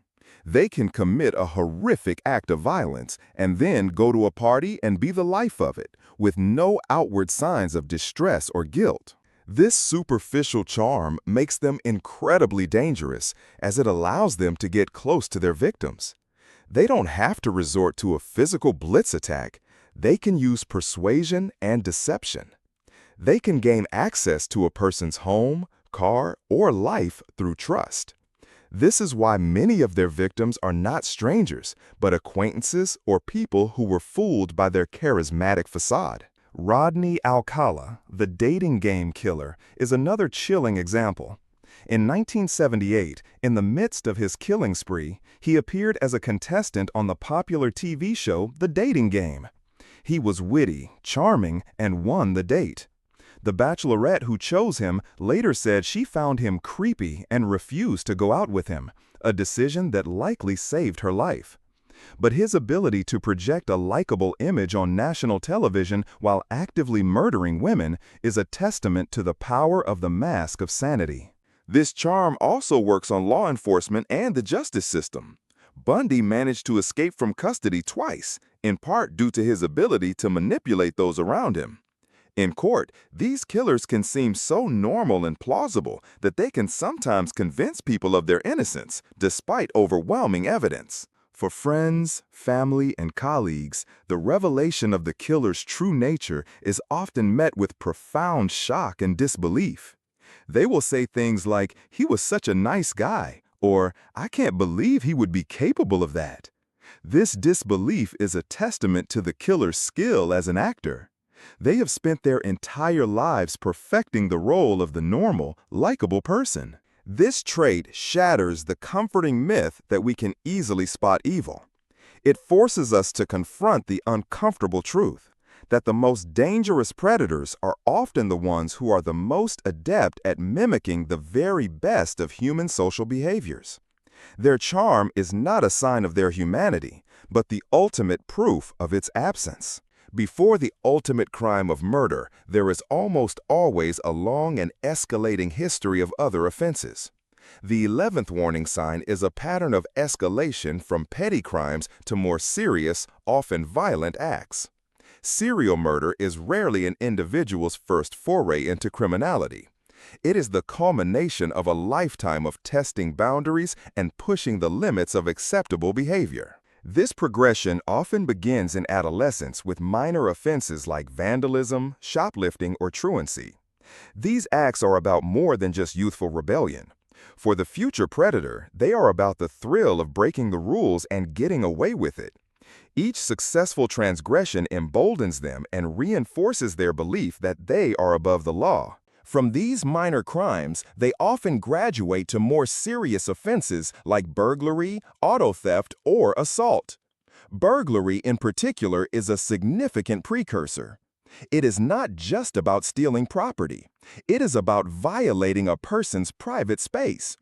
They can commit a horrific act of violence and then go to a party and be the life of it, with no outward signs of distress or guilt. This superficial charm makes them incredibly dangerous, as it allows them to get close to their victims. They don't have to resort to a physical blitz attack. They can use persuasion and deception. They can gain access to a person's home, car, or life through trust. This is why many of their victims are not strangers, but acquaintances or people who were fooled by their charismatic facade. Rodney Alcala, the dating game killer, is another chilling example. In 1978, in the midst of his killing spree, he appeared as a contestant on the popular TV show The Dating Game. He was witty, charming, and won the date. The bachelorette who chose him later said she found him creepy and refused to go out with him, a decision that likely saved her life. But his ability to project a likable image on national television while actively murdering women is a testament to the power of the mask of sanity. This charm also works on law enforcement and the justice system. Bundy managed to escape from custody twice, in part due to his ability to manipulate those around him. In court, these killers can seem so normal and plausible that they can sometimes convince people of their innocence, despite overwhelming evidence. For friends, family, and colleagues, the revelation of the killer's true nature is often met with profound shock and disbelief. They will say things like, "He was such a nice guy," or "I can't believe he would be capable of that." This disbelief is a testament to the killer's skill as an actor. They have spent their entire lives perfecting the role of the normal, likable person. This trait shatters the comforting myth that we can easily spot evil. It forces us to confront the uncomfortable truth that the most dangerous predators are often the ones who are the most adept at mimicking the very best of human social behaviors. Their charm is not a sign of their humanity, but the ultimate proof of its absence. Before the ultimate crime of murder, there is almost always a long and escalating history of other offenses. The 11th warning sign is a pattern of escalation from petty crimes to more serious, often violent acts. Serial murder is rarely an individual's first foray into criminality. It is the culmination of a lifetime of testing boundaries and pushing the limits of acceptable behavior. This progression often begins in adolescence with minor offenses like vandalism, shoplifting, or truancy. These acts are about more than just youthful rebellion. For the future predator, they are about the thrill of breaking the rules and getting away with it. Each successful transgression emboldens them and reinforces their belief that they are above the law. From these minor crimes, they often graduate to more serious offenses like burglary, auto theft, or assault. Burglary, in particular, is a significant precursor. It is not just about stealing property. It is about violating a person's private space.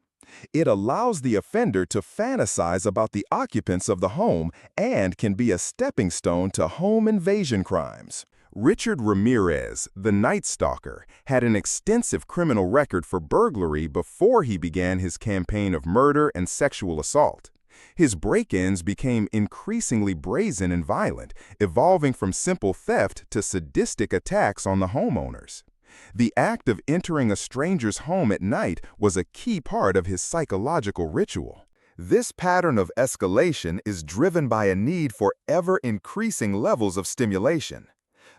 It allows the offender to fantasize about the occupants of the home and can be a stepping stone to home invasion crimes. Richard Ramirez, the Night Stalker, had an extensive criminal record for burglary before he began his campaign of murder and sexual assault. His break-ins became increasingly brazen and violent, evolving from simple theft to sadistic attacks on the homeowners. The act of entering a stranger's home at night was a key part of his psychological ritual. This pattern of escalation is driven by a need for ever-increasing levels of stimulation.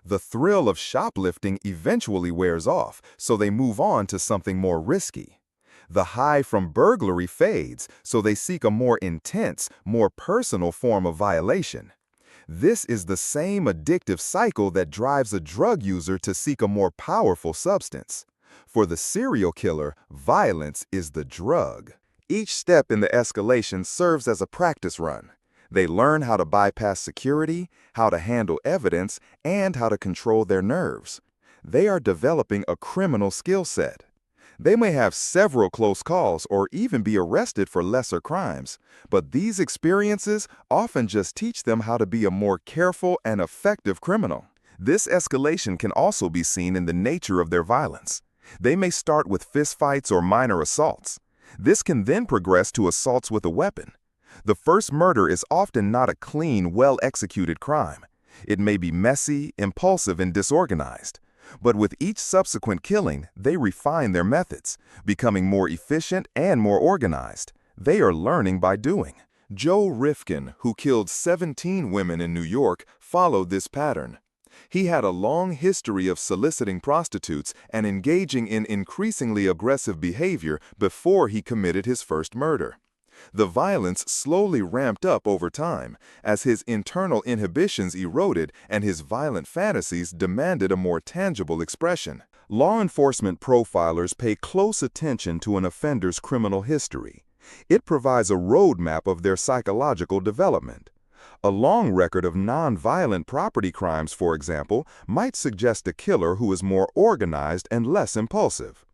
The thrill of shoplifting eventually wears off, so they move on to something more risky. The high from burglary fades, so they seek a more intense, more personal form of violation. This is the same addictive cycle that drives a drug user to seek a more powerful substance. For the serial killer, violence is the drug. Each step in the escalation serves as a practice run. They learn how to bypass security, how to handle evidence, and how to control their nerves. They are developing a criminal skill set. They may have several close calls or even be arrested for lesser crimes, but these experiences often just teach them how to be a more careful and effective criminal. This escalation can also be seen in the nature of their violence. They may start with fistfights or minor assaults. This can then progress to assaults with a weapon. The first murder is often not a clean, well-executed crime. It may be messy, impulsive, and disorganized. But with each subsequent killing, they refine their methods, becoming more efficient and more organized. They are learning by doing. Joe Rifkin, who killed 17 women in New York, followed this pattern. He had a long history of soliciting prostitutes and engaging in increasingly aggressive behavior before he committed his first murder. The violence slowly ramped up over time as his internal inhibitions eroded and his violent fantasies demanded a more tangible expression. Law enforcement profilers pay close attention to an offender's criminal history. It provides a roadmap of their psychological development. A long record of non-violent property crimes, for example, might suggest a killer who is more organized and less impulsive.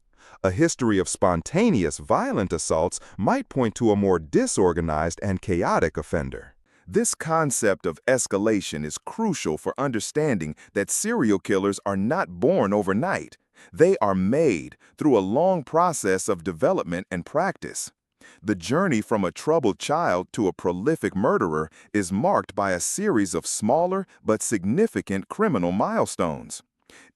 A history of spontaneous violent assaults might point to a more disorganized and chaotic offender. This concept of escalation is crucial for understanding that serial killers are not born overnight. They are made through a long process of development and practice. The journey from a troubled child to a prolific murderer is marked by a series of smaller but significant criminal milestones.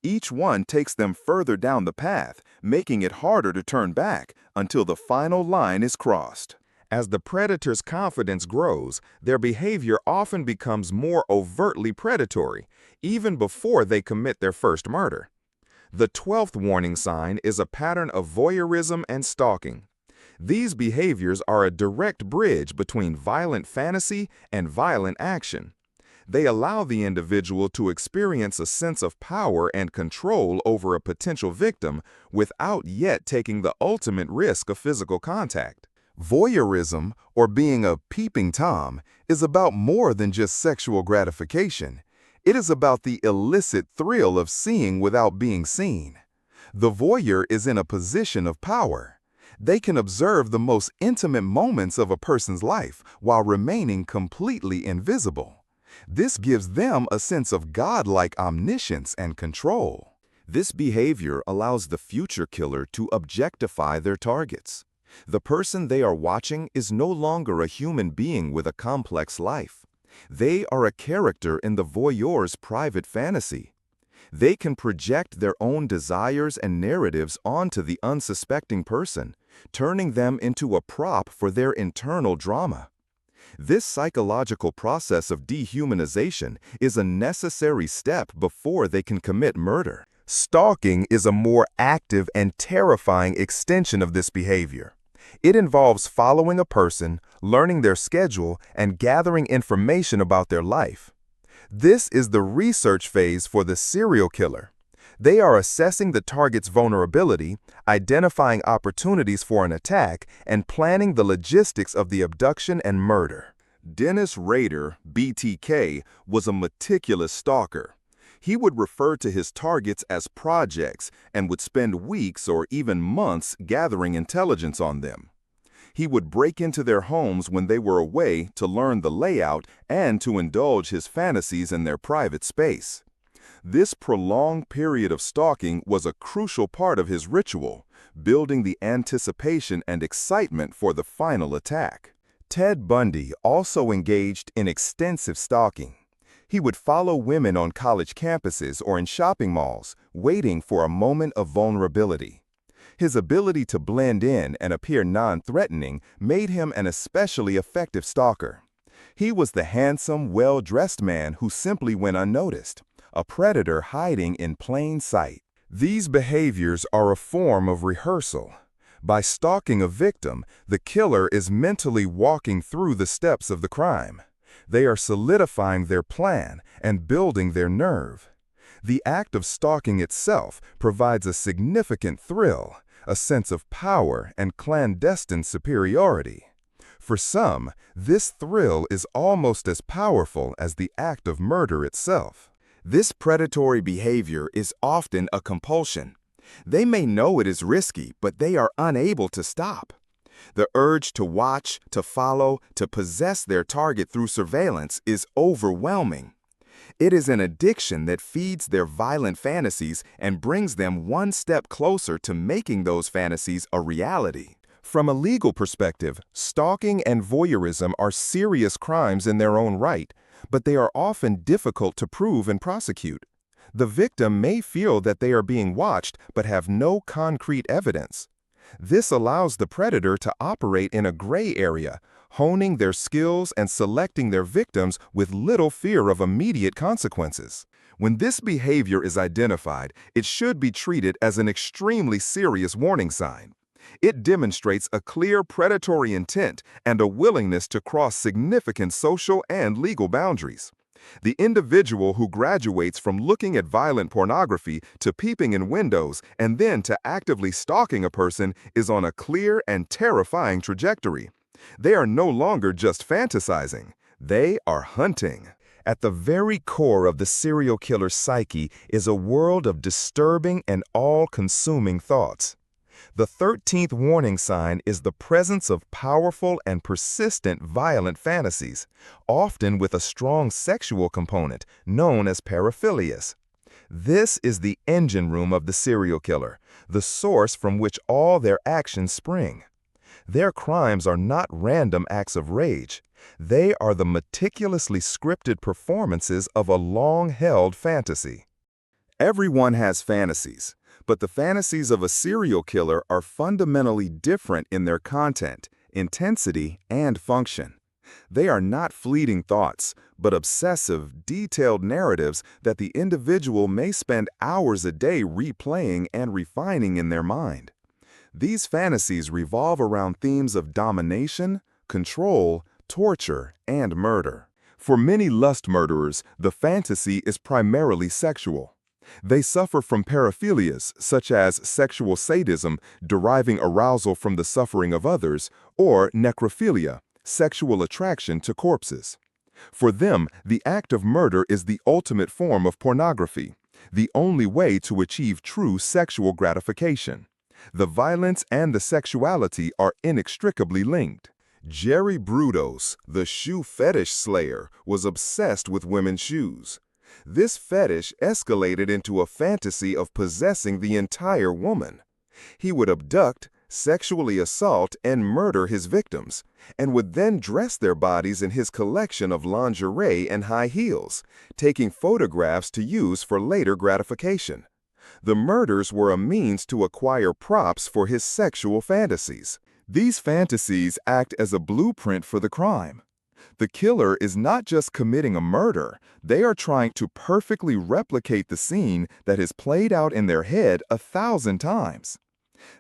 Each one takes them further down the path, making it harder to turn back until the final line is crossed. As the predator's confidence grows, their behavior often becomes more overtly predatory, even before they commit their first murder. The 12th warning sign is a pattern of voyeurism and stalking. These behaviors are a direct bridge between violent fantasy and violent action. They allow the individual to experience a sense of power and control over a potential victim without yet taking the ultimate risk of physical contact. Voyeurism, or being a peeping Tom, is about more than just sexual gratification. It is about the illicit thrill of seeing without being seen. The voyeur is in a position of power. They can observe the most intimate moments of a person's life while remaining completely invisible. This gives them a sense of godlike omniscience and control. This behavior allows the future killer to objectify their targets. The person they are watching is no longer a human being with a complex life. They are a character in the voyeur's private fantasy. They can project their own desires and narratives onto the unsuspecting person, turning them into a prop for their internal drama. This psychological process of dehumanization is a necessary step before they can commit murder. Stalking is a more active and terrifying extension of this behavior. It involves following a person, learning their schedule, and gathering information about their life. This is the research phase for the serial killer. They are assessing the target's vulnerability, identifying opportunities for an attack, and planning the logistics of the abduction and murder. Dennis Rader, BTK, was a meticulous stalker. He would refer to his targets as projects and would spend weeks or even months gathering intelligence on them. He would break into their homes when they were away to learn the layout and to indulge his fantasies in their private space. This prolonged period of stalking was a crucial part of his ritual, building the anticipation and excitement for the final attack. Ted Bundy also engaged in extensive stalking. He would follow women on college campuses or in shopping malls, waiting for a moment of vulnerability. His ability to blend in and appear non-threatening made him an especially effective stalker. He was the handsome, well-dressed man who simply went unnoticed, a predator hiding in plain sight. These behaviors are a form of rehearsal. By stalking a victim, the killer is mentally walking through the steps of the crime. They are solidifying their plan and building their nerve. The act of stalking itself provides a significant thrill, a sense of power and clandestine superiority. For some, this thrill is almost as powerful as the act of murder itself. This predatory behavior is often a compulsion. They may know it is risky, but they are unable to stop. The urge to watch, to follow, to possess their target through surveillance is overwhelming. It is an addiction that feeds their violent fantasies and brings them one step closer to making those fantasies a reality. From a legal perspective, stalking and voyeurism are serious crimes in their own right, but they are often difficult to prove and prosecute. The victim may feel that they are being watched but have no concrete evidence. This allows the predator to operate in a gray area, honing their skills and selecting their victims with little fear of immediate consequences. When this behavior is identified, it should be treated as an extremely serious warning sign. It demonstrates a clear predatory intent and a willingness to cross significant social and legal boundaries. The individual who graduates from looking at violent pornography to peeping in windows and then to actively stalking a person is on a clear and terrifying trajectory. They are no longer just fantasizing, they are hunting. At the very core of the serial killer's psyche is a world of disturbing and all-consuming thoughts. The 13th warning sign is the presence of powerful and persistent violent fantasies, often with a strong sexual component known as paraphilias. This is the engine room of the serial killer, the source from which all their actions spring. Their crimes are not random acts of rage. They are the meticulously scripted performances of a long-held fantasy. Everyone has fantasies, but the fantasies of a serial killer are fundamentally different in their content, intensity, and function. They are not fleeting thoughts, but obsessive, detailed narratives that the individual may spend hours a day replaying and refining in their mind. These fantasies revolve around themes of domination, control, torture, and murder. For many lust murderers, the fantasy is primarily sexual. They suffer from paraphilias, such as sexual sadism, deriving arousal from the suffering of others, or necrophilia, sexual attraction to corpses. For them, the act of murder is the ultimate form of pornography, the only way to achieve true sexual gratification. The violence and the sexuality are inextricably linked. Jerry Brudos, the shoe fetish slayer, was obsessed with women's shoes. This fetish escalated into a fantasy of possessing the entire woman. He would abduct, sexually assault, and murder his victims, and would then dress their bodies in his collection of lingerie and high heels, taking photographs to use for later gratification. The murders were a means to acquire props for his sexual fantasies. These fantasies act as a blueprint for the crime. The killer is not just committing a murder, they are trying to perfectly replicate the scene that is played out in their head 1,000 times.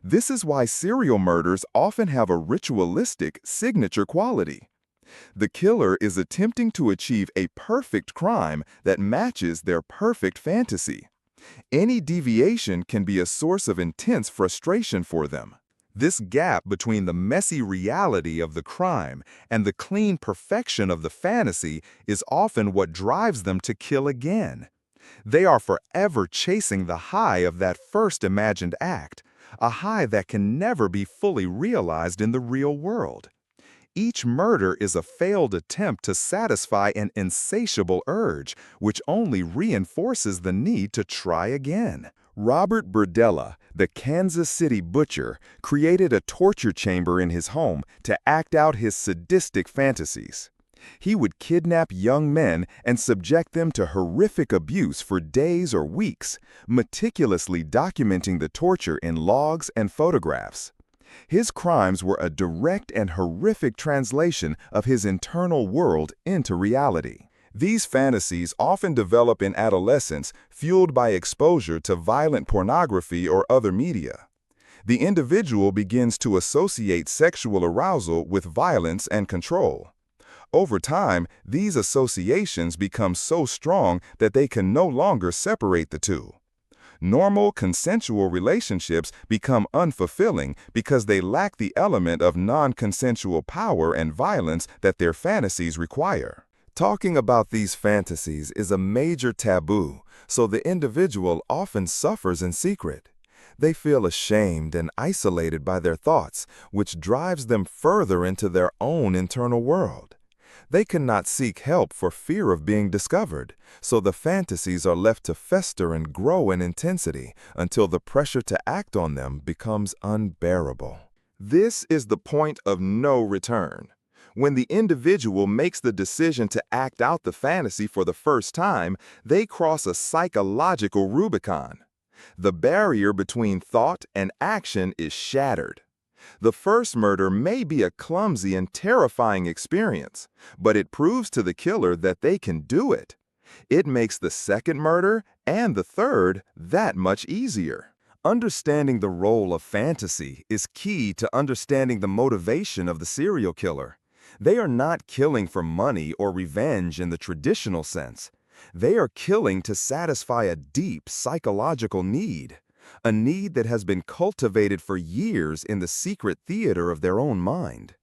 This is why serial murders often have a ritualistic, signature quality. The killer is attempting to achieve a perfect crime that matches their perfect fantasy. Any deviation can be a source of intense frustration for them. This gap between the messy reality of the crime and the clean perfection of the fantasy is often what drives them to kill again. They are forever chasing the high of that first imagined act, a high that can never be fully realized in the real world. Each murder is a failed attempt to satisfy an insatiable urge, which only reinforces the need to try again. Robert Burdella, the Kansas City butcher, created a torture chamber in his home to act out his sadistic fantasies. He would kidnap young men and subject them to horrific abuse for days or weeks, meticulously documenting the torture in logs and photographs. His crimes were a direct and horrific translation of his internal world into reality. These fantasies often develop in adolescence, fueled by exposure to violent pornography or other media. The individual begins to associate sexual arousal with violence and control. Over time, these associations become so strong that they can no longer separate the two. Normal, consensual relationships become unfulfilling because they lack the element of non-consensual power and violence that their fantasies require. Talking about these fantasies is a major taboo, so the individual often suffers in secret. They feel ashamed and isolated by their thoughts, which drives them further into their own internal world. They cannot seek help for fear of being discovered, so the fantasies are left to fester and grow in intensity until the pressure to act on them becomes unbearable. This is the point of no return. When the individual makes the decision to act out the fantasy for the first time, they cross a psychological Rubicon. The barrier between thought and action is shattered. The first murder may be a clumsy and terrifying experience, but it proves to the killer that they can do it. It makes the second murder and the third that much easier. Understanding the role of fantasy is key to understanding the motivation of the serial killer. They are not killing for money or revenge in the traditional sense. They are killing to satisfy a deep psychological need, a need that has been cultivated for years in the secret theater of their own mind.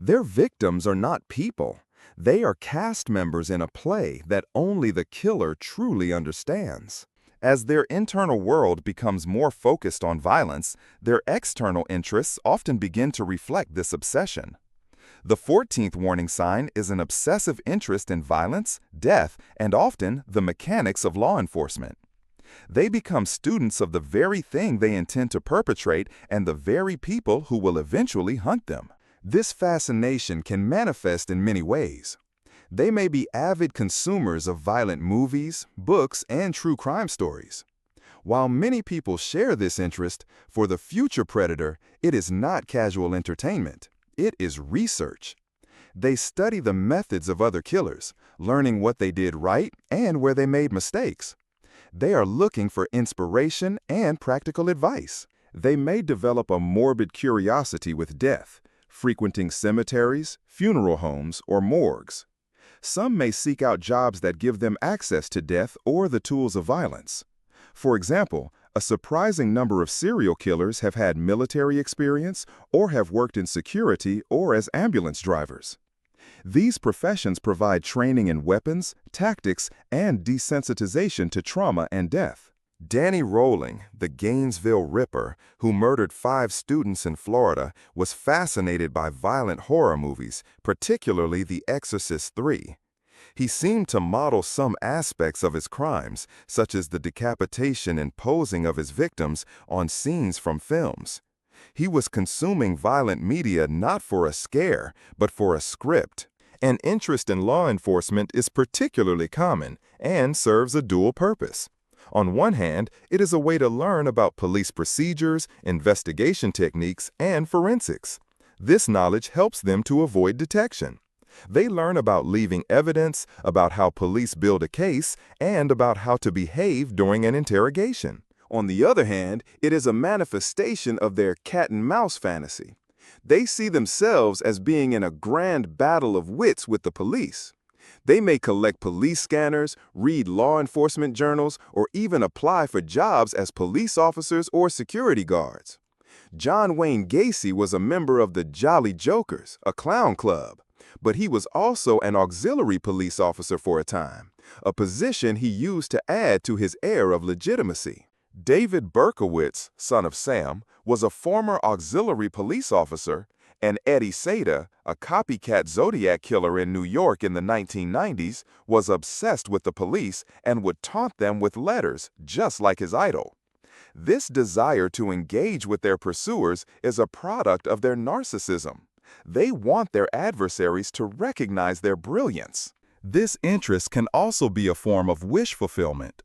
Their victims are not people. They are cast members in a play that only the killer truly understands. As their internal world becomes more focused on violence, their external interests often begin to reflect this obsession. The 14th warning sign is an obsessive interest in violence, death, and often the mechanics of law enforcement. They become students of the very thing they intend to perpetrate and the very people who will eventually hunt them. This fascination can manifest in many ways. They may be avid consumers of violent movies, books, and true crime stories. While many people share this interest, for the future predator, it is not casual entertainment. It is research. They study the methods of other killers, learning what they did right and where they made mistakes. They are looking for inspiration and practical advice. They may develop a morbid curiosity with death, frequenting cemeteries, funeral homes, or morgues. Some may seek out jobs that give them access to death or the tools of violence. For example, a surprising number of serial killers have had military experience or have worked in security or as ambulance drivers. These professions provide training in weapons, tactics, and desensitization to trauma and death. Danny Rolling, the Gainesville Ripper, who murdered 5 students in Florida, was fascinated by violent horror movies, particularly The Exorcist III. He seemed to model some aspects of his crimes, such as the decapitation and posing of his victims, on scenes from films. He was consuming violent media not for a scare, but for a script. An interest in law enforcement is particularly common and serves a dual purpose. On one hand, it is a way to learn about police procedures, investigation techniques, and forensics. This knowledge helps them to avoid detection. They learn about leaving evidence, about how police build a case, and about how to behave during an interrogation. On the other hand, it is a manifestation of their cat-and-mouse fantasy. They see themselves as being in a grand battle of wits with the police. They may collect police scanners, read law enforcement journals, or even apply for jobs as police officers or security guards. John Wayne Gacy was a member of the Jolly Jokers, a clown club, but he was also an auxiliary police officer for a time, a position he used to add to his air of legitimacy. David Berkowitz, son of Sam, was a former auxiliary police officer, and Eddie Sada, a copycat Zodiac killer in New York in the 1990s, was obsessed with the police and would taunt them with letters, just like his idol. This desire to engage with their pursuers is a product of their narcissism. They want their adversaries to recognize their brilliance. This interest can also be a form of wish fulfillment.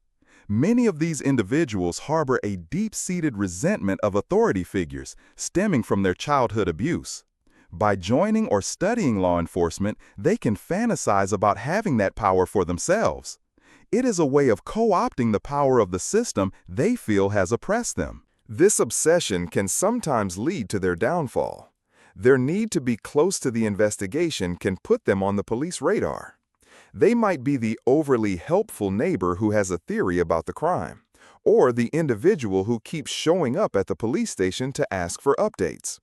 Many of these individuals harbor a deep-seated resentment of authority figures stemming from their childhood abuse. By joining or studying law enforcement, they can fantasize about having that power for themselves. It is a way of co-opting the power of the system they feel has oppressed them. This obsession can sometimes lead to their downfall. Their need to be close to the investigation can put them on the police radar. They might be the overly helpful neighbor who has a theory about the crime, or the individual who keeps showing up at the police station to ask for updates.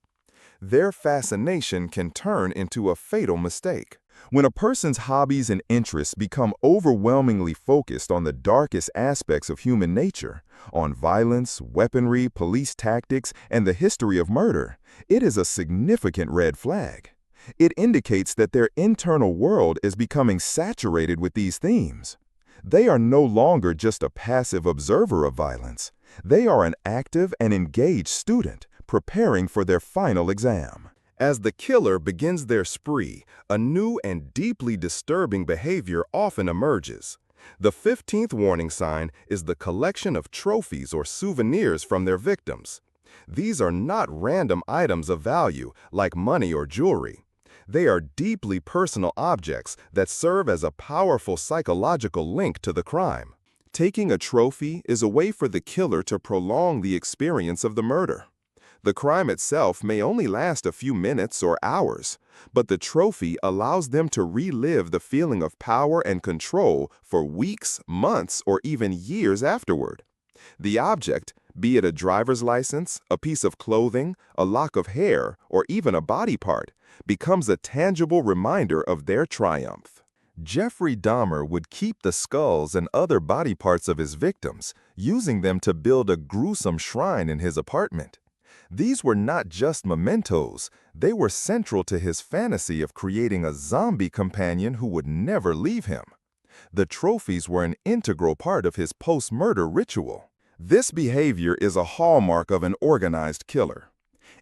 Their fascination can turn into a fatal mistake. When a person's hobbies and interests become overwhelmingly focused on the darkest aspects of human nature, on violence, weaponry, police tactics, and the history of murder, it is a significant red flag. It indicates that their internal world is becoming saturated with these themes. They are no longer just a passive observer of violence. They are an active and engaged student, preparing for their final exam. As the killer begins their spree, a new and deeply disturbing behavior often emerges. The 15th warning sign is the collection of trophies or souvenirs from their victims. These are not random items of value like money or jewelry. They are deeply personal objects that serve as a powerful psychological link to the crime. Taking a trophy is a way for the killer to prolong the experience of the murder. The crime itself may only last a few minutes or hours, but the trophy allows them to relive the feeling of power and control for weeks, months, or even years afterward. The object, be it a driver's license, a piece of clothing, a lock of hair, or even a body part, becomes a tangible reminder of their triumph. Jeffrey Dahmer would keep the skulls and other body parts of his victims, using them to build a gruesome shrine in his apartment. These were not just mementos, they were central to his fantasy of creating a zombie companion who would never leave him. The trophies were an integral part of his post-murder ritual. This behavior is a hallmark of an organized killer.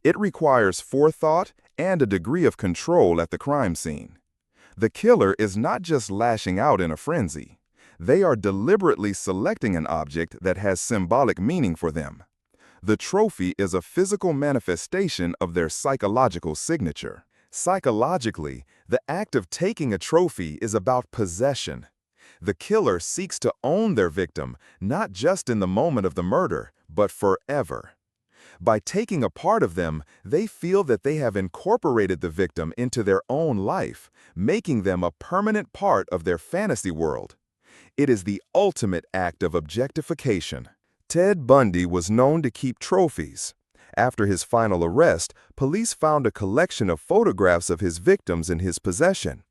It requires forethought and a degree of control at the crime scene. The killer is not just lashing out in a frenzy. They are deliberately selecting an object that has symbolic meaning for them. The trophy is a physical manifestation of their psychological signature. Psychologically, the act of taking a trophy is about possession. The killer seeks to own their victim, not just in the moment of the murder, but forever. By taking a part of them, they feel that they have incorporated the victim into their own life, making them a permanent part of their fantasy world. It is the ultimate act of objectification. Ted Bundy was known to keep trophies. After his final arrest, police found a collection of photographs of his victims in his possession.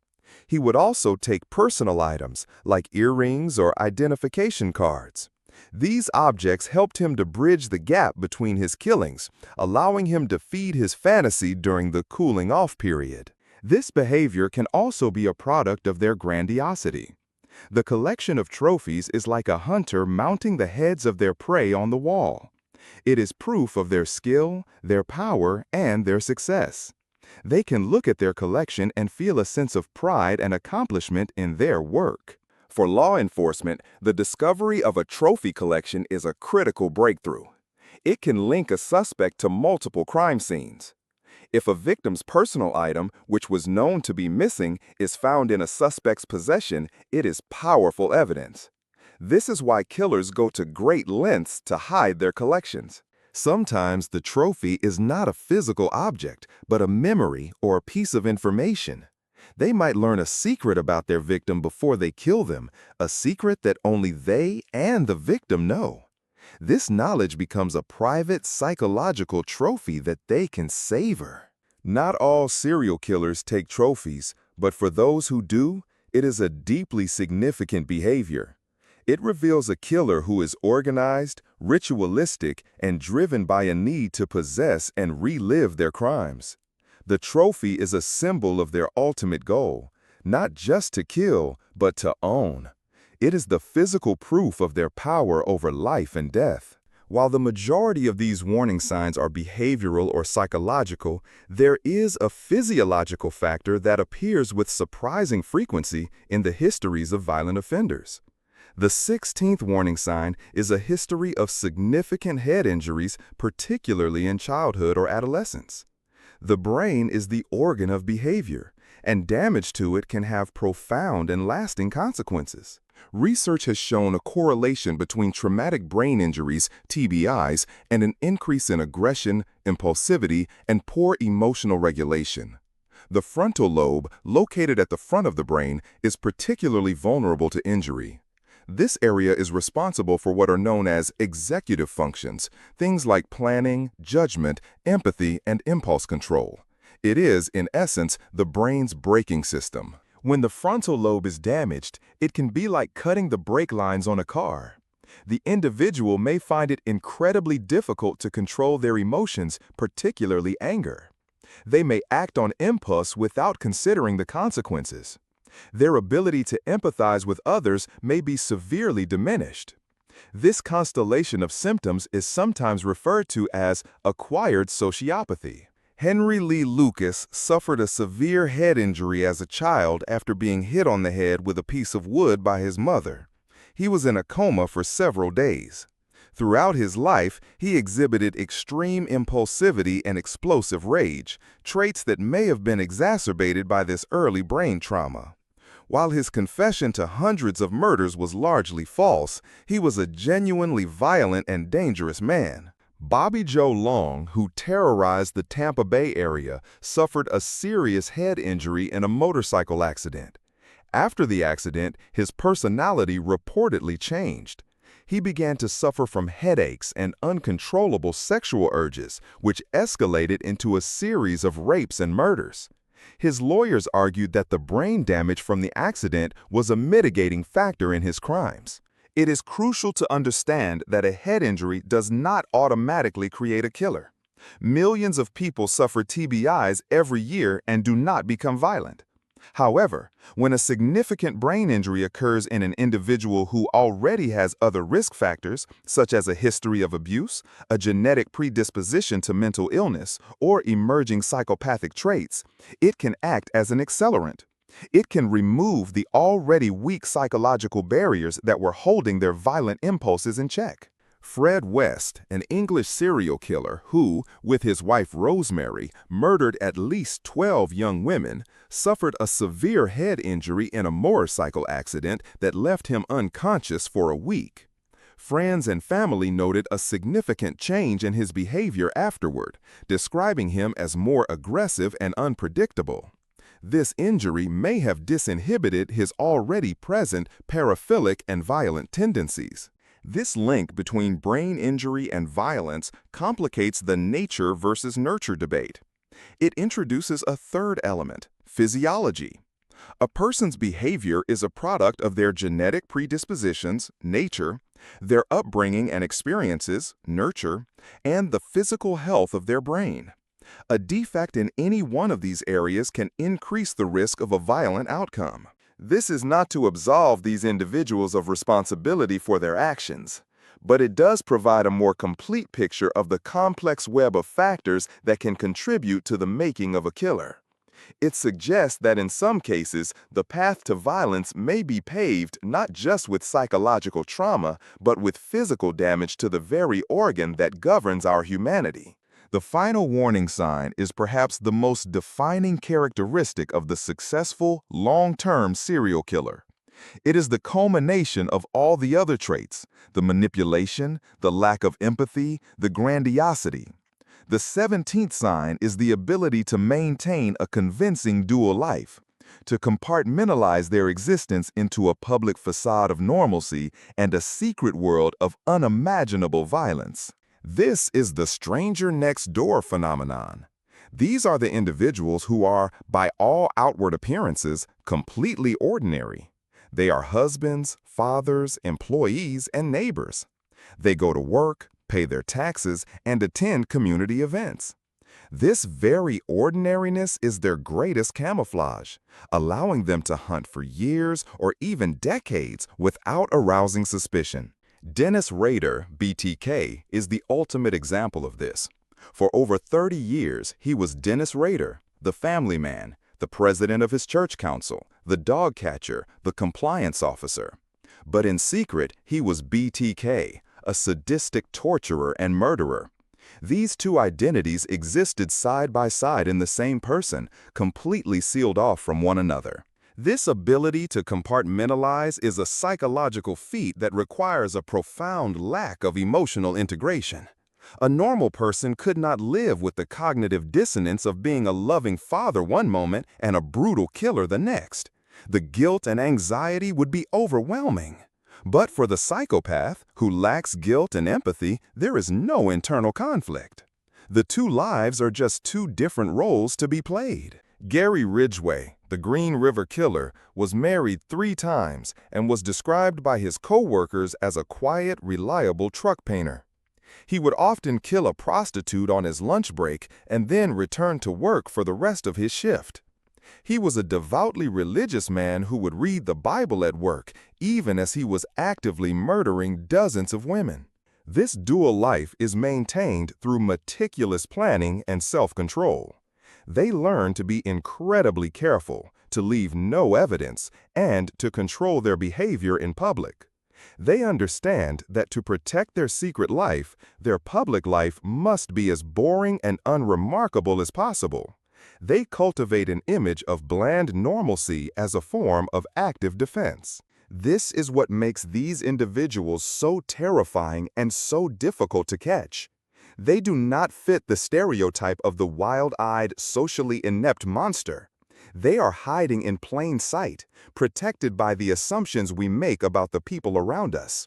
He would also take personal items, like earrings or identification cards. These objects helped him to bridge the gap between his killings, allowing him to feed his fantasy during the cooling-off period. This behavior can also be a product of their grandiosity. The collection of trophies is like a hunter mounting the heads of their prey on the wall. It is proof of their skill, their power, and their success. They can look at their collection and feel a sense of pride and accomplishment in their work. For law enforcement, the discovery of a trophy collection is a critical breakthrough. It can link a suspect to multiple crime scenes. If a victim's personal item, which was known to be missing, is found in a suspect's possession, it is powerful evidence. This is why killers go to great lengths to hide their collections. Sometimes the trophy is not a physical object, but a memory or a piece of information. They might learn a secret about their victim before they kill them, a secret that only they and the victim know. This knowledge becomes a private psychological trophy that they can savor. Not all serial killers take trophies, but for those who do, it is a deeply significant behavior. It reveals a killer who is organized, ritualistic, and driven by a need to possess and relive their crimes. The trophy is a symbol of their ultimate goal, not just to kill, but to own. It is the physical proof of their power over life and death. While the majority of these warning signs are behavioral or psychological, there is a physiological factor that appears with surprising frequency in the histories of violent offenders. The 16th warning sign is a history of significant head injuries, particularly in childhood or adolescence. The brain is the organ of behavior, and damage to it can have profound and lasting consequences. Research has shown a correlation between traumatic brain injuries, TBIs, and an increase in aggression, impulsivity, and poor emotional regulation. The frontal lobe, located at the front of the brain, is particularly vulnerable to injury. This area is responsible for what are known as executive functions, things like planning, judgment, empathy, and impulse control. It is, in essence, the brain's braking system. When the frontal lobe is damaged, it can be like cutting the brake lines on a car. The individual may find it incredibly difficult to control their emotions, particularly anger. They may act on impulse without considering the consequences. Their ability to empathize with others may be severely diminished. This constellation of symptoms is sometimes referred to as acquired sociopathy. Henry Lee Lucas suffered a severe head injury as a child after being hit on the head with a piece of wood by his mother. He was in a coma for several days. Throughout his life, he exhibited extreme impulsivity and explosive rage, traits that may have been exacerbated by this early brain trauma. While his confession to hundreds of murders was largely false, he was a genuinely violent and dangerous man. Bobby Joe Long, who terrorized the Tampa Bay area, suffered a serious head injury in a motorcycle accident. After the accident, his personality reportedly changed. He began to suffer from headaches and uncontrollable sexual urges, which escalated into a series of rapes and murders. His lawyers argued that the brain damage from the accident was a mitigating factor in his crimes. It is crucial to understand that a head injury does not automatically create a killer. Millions of people suffer TBIs every year and do not become violent. However, when a significant brain injury occurs in an individual who already has other risk factors, such as a history of abuse, a genetic predisposition to mental illness, or emerging psychopathic traits, it can act as an accelerant. It can remove the already weak psychological barriers that were holding their violent impulses in check. Fred West, an English serial killer who, with his wife Rosemary, murdered at least 12 young women, suffered a severe head injury in a motorcycle accident that left him unconscious for a week. Friends and family noted a significant change in his behavior afterward, describing him as more aggressive and unpredictable. This injury may have disinhibited his already present paraphilic and violent tendencies. This link between brain injury and violence complicates the nature versus nurture debate. It introduces a third element, physiology. A person's behavior is a product of their genetic predispositions, nature, their upbringing and experiences, nurture, and the physical health of their brain. A defect in any one of these areas can increase the risk of a violent outcome. This is not to absolve these individuals of responsibility for their actions, but it does provide a more complete picture of the complex web of factors that can contribute to the making of a killer. It suggests that in some cases, the path to violence may be paved not just with psychological trauma, but with physical damage to the very organ that governs our humanity. The final warning sign is perhaps the most defining characteristic of the successful, long-term serial killer. It is the culmination of all the other traits, the manipulation, the lack of empathy, the grandiosity. The 17th sign is the ability to maintain a convincing dual life, to compartmentalize their existence into a public facade of normalcy and a secret world of unimaginable violence. This is the stranger next door phenomenon. These are the individuals who are, by all outward appearances, completely ordinary. They are husbands, fathers, employees, and neighbors. They go to work, pay their taxes, and attend community events. This very ordinariness is their greatest camouflage, allowing them to hunt for years or even decades without arousing suspicion. Dennis Rader, BTK, is the ultimate example of this. For over 30 years, he was Dennis Rader, the family man, the president of his church council, the dog catcher, the compliance officer. But in secret, he was BTK, a sadistic torturer and murderer. These two identities existed side by side in the same person, completely sealed off from one another. This ability to compartmentalize is a psychological feat that requires a profound lack of emotional integration. A normal person could not live with the cognitive dissonance of being a loving father one moment and a brutal killer the next. The guilt and anxiety would be overwhelming. But for the psychopath, who lacks guilt and empathy, there is no internal conflict. The two lives are just two different roles to be played. Gary Ridgway, the Green River Killer, was married 3 times and was described by his co-workers as a quiet, reliable truck painter. He would often kill a prostitute on his lunch break and then return to work for the rest of his shift. He was a devoutly religious man who would read the Bible at work, even as he was actively murdering dozens of women. This dual life is maintained through meticulous planning and self-control. They learn to be incredibly careful, to leave no evidence, and to control their behavior in public. They understand that to protect their secret life, their public life must be as boring and unremarkable as possible. They cultivate an image of bland normalcy as a form of active defense. This is what makes these individuals so terrifying and so difficult to catch. They do not fit the stereotype of the wild-eyed, socially inept monster. They are hiding in plain sight, protected by the assumptions we make about the people around us.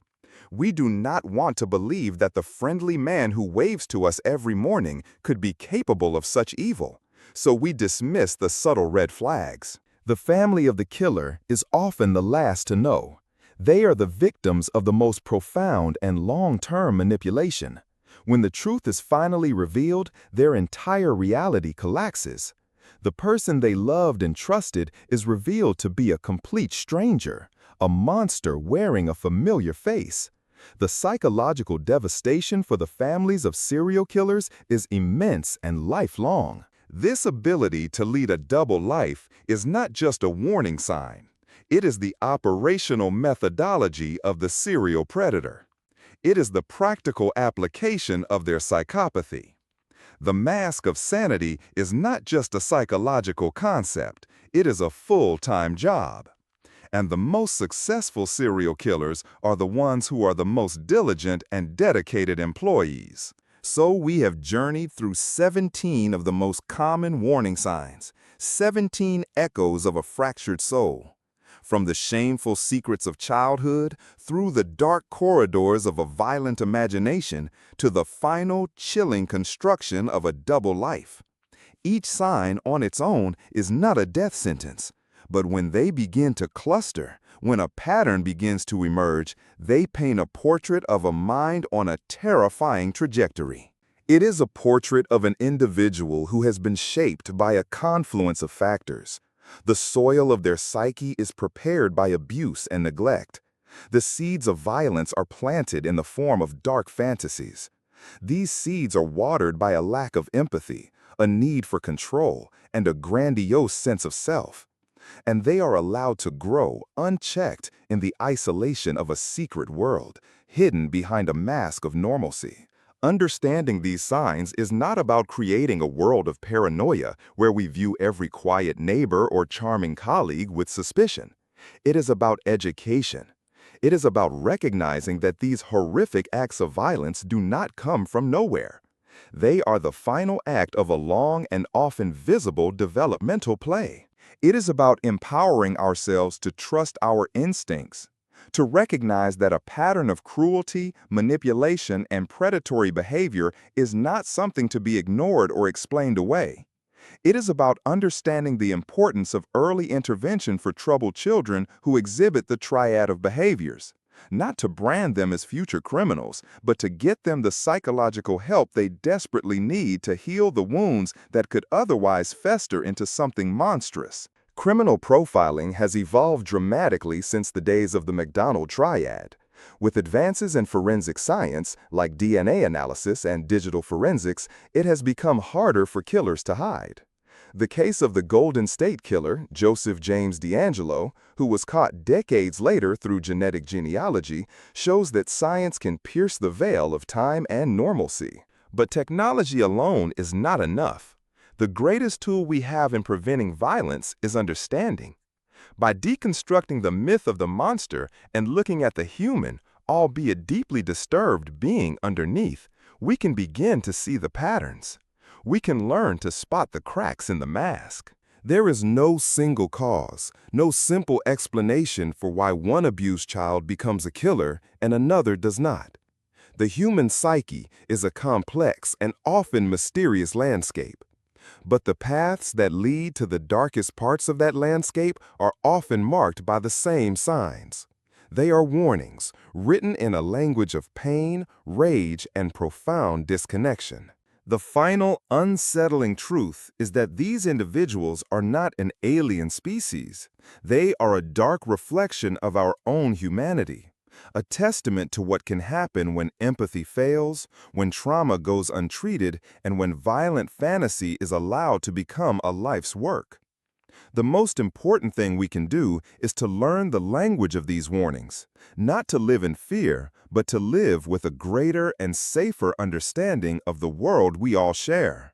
We do not want to believe that the friendly man who waves to us every morning could be capable of such evil, so we dismiss the subtle red flags. The family of the killer is often the last to know. They are the victims of the most profound and long-term manipulation. When the truth is finally revealed, their entire reality collapses. The person they loved and trusted is revealed to be a complete stranger, a monster wearing a familiar face. The psychological devastation for the families of serial killers is immense and lifelong. This ability to lead a double life is not just a warning sign. It is the operational methodology of the serial predator. It is the practical application of their psychopathy. The mask of sanity is not just a psychological concept, it is a full-time job. And the most successful serial killers are the ones who are the most diligent and dedicated employees. So we have journeyed through 17 of the most common warning signs, 17 echoes of a fractured soul. From the shameful secrets of childhood, through the dark corridors of a violent imagination, to the final, chilling construction of a double life. Each sign on its own is not a death sentence, but when they begin to cluster, when a pattern begins to emerge, they paint a portrait of a mind on a terrifying trajectory. It is a portrait of an individual who has been shaped by a confluence of factors. The soil of their psyche is prepared by abuse and neglect. The seeds of violence are planted in the form of dark fantasies. These seeds are watered by a lack of empathy, a need for control, and a grandiose sense of self. And they are allowed to grow unchecked in the isolation of a secret world, hidden behind a mask of normalcy. Understanding these signs is not about creating a world of paranoia where we view every quiet neighbor or charming colleague with suspicion. It is about education. It is about recognizing that these horrific acts of violence do not come from nowhere. They are the final act of a long and often visible developmental play. It is about empowering ourselves to trust our instincts, to recognize that a pattern of cruelty, manipulation, and predatory behavior is not something to be ignored or explained away. It is about understanding the importance of early intervention for troubled children who exhibit the triad of behaviors, not to brand them as future criminals, but to get them the psychological help they desperately need to heal the wounds that could otherwise fester into something monstrous. Criminal profiling has evolved dramatically since the days of the McDonald triad. With advances in forensic science, like DNA analysis and digital forensics, it has become harder for killers to hide. The case of the Golden State Killer, Joseph James DeAngelo, who was caught decades later through genetic genealogy, shows that science can pierce the veil of time and normalcy. But technology alone is not enough. The greatest tool we have in preventing violence is understanding. By deconstructing the myth of the monster and looking at the human, albeit deeply disturbed being underneath, we can begin to see the patterns. We can learn to spot the cracks in the mask. There is no single cause, no simple explanation for why one abused child becomes a killer and another does not. The human psyche is a complex and often mysterious landscape. But the paths that lead to the darkest parts of that landscape are often marked by the same signs. They are warnings, written in a language of pain, rage, and profound disconnection. The final, unsettling truth is that these individuals are not an alien species. They are a dark reflection of our own humanity. A testament to what can happen when empathy fails, when trauma goes untreated, and when violent fantasy is allowed to become a life's work. The most important thing we can do is to learn the language of these warnings, not to live in fear, but to live with a greater and safer understanding of the world we all share.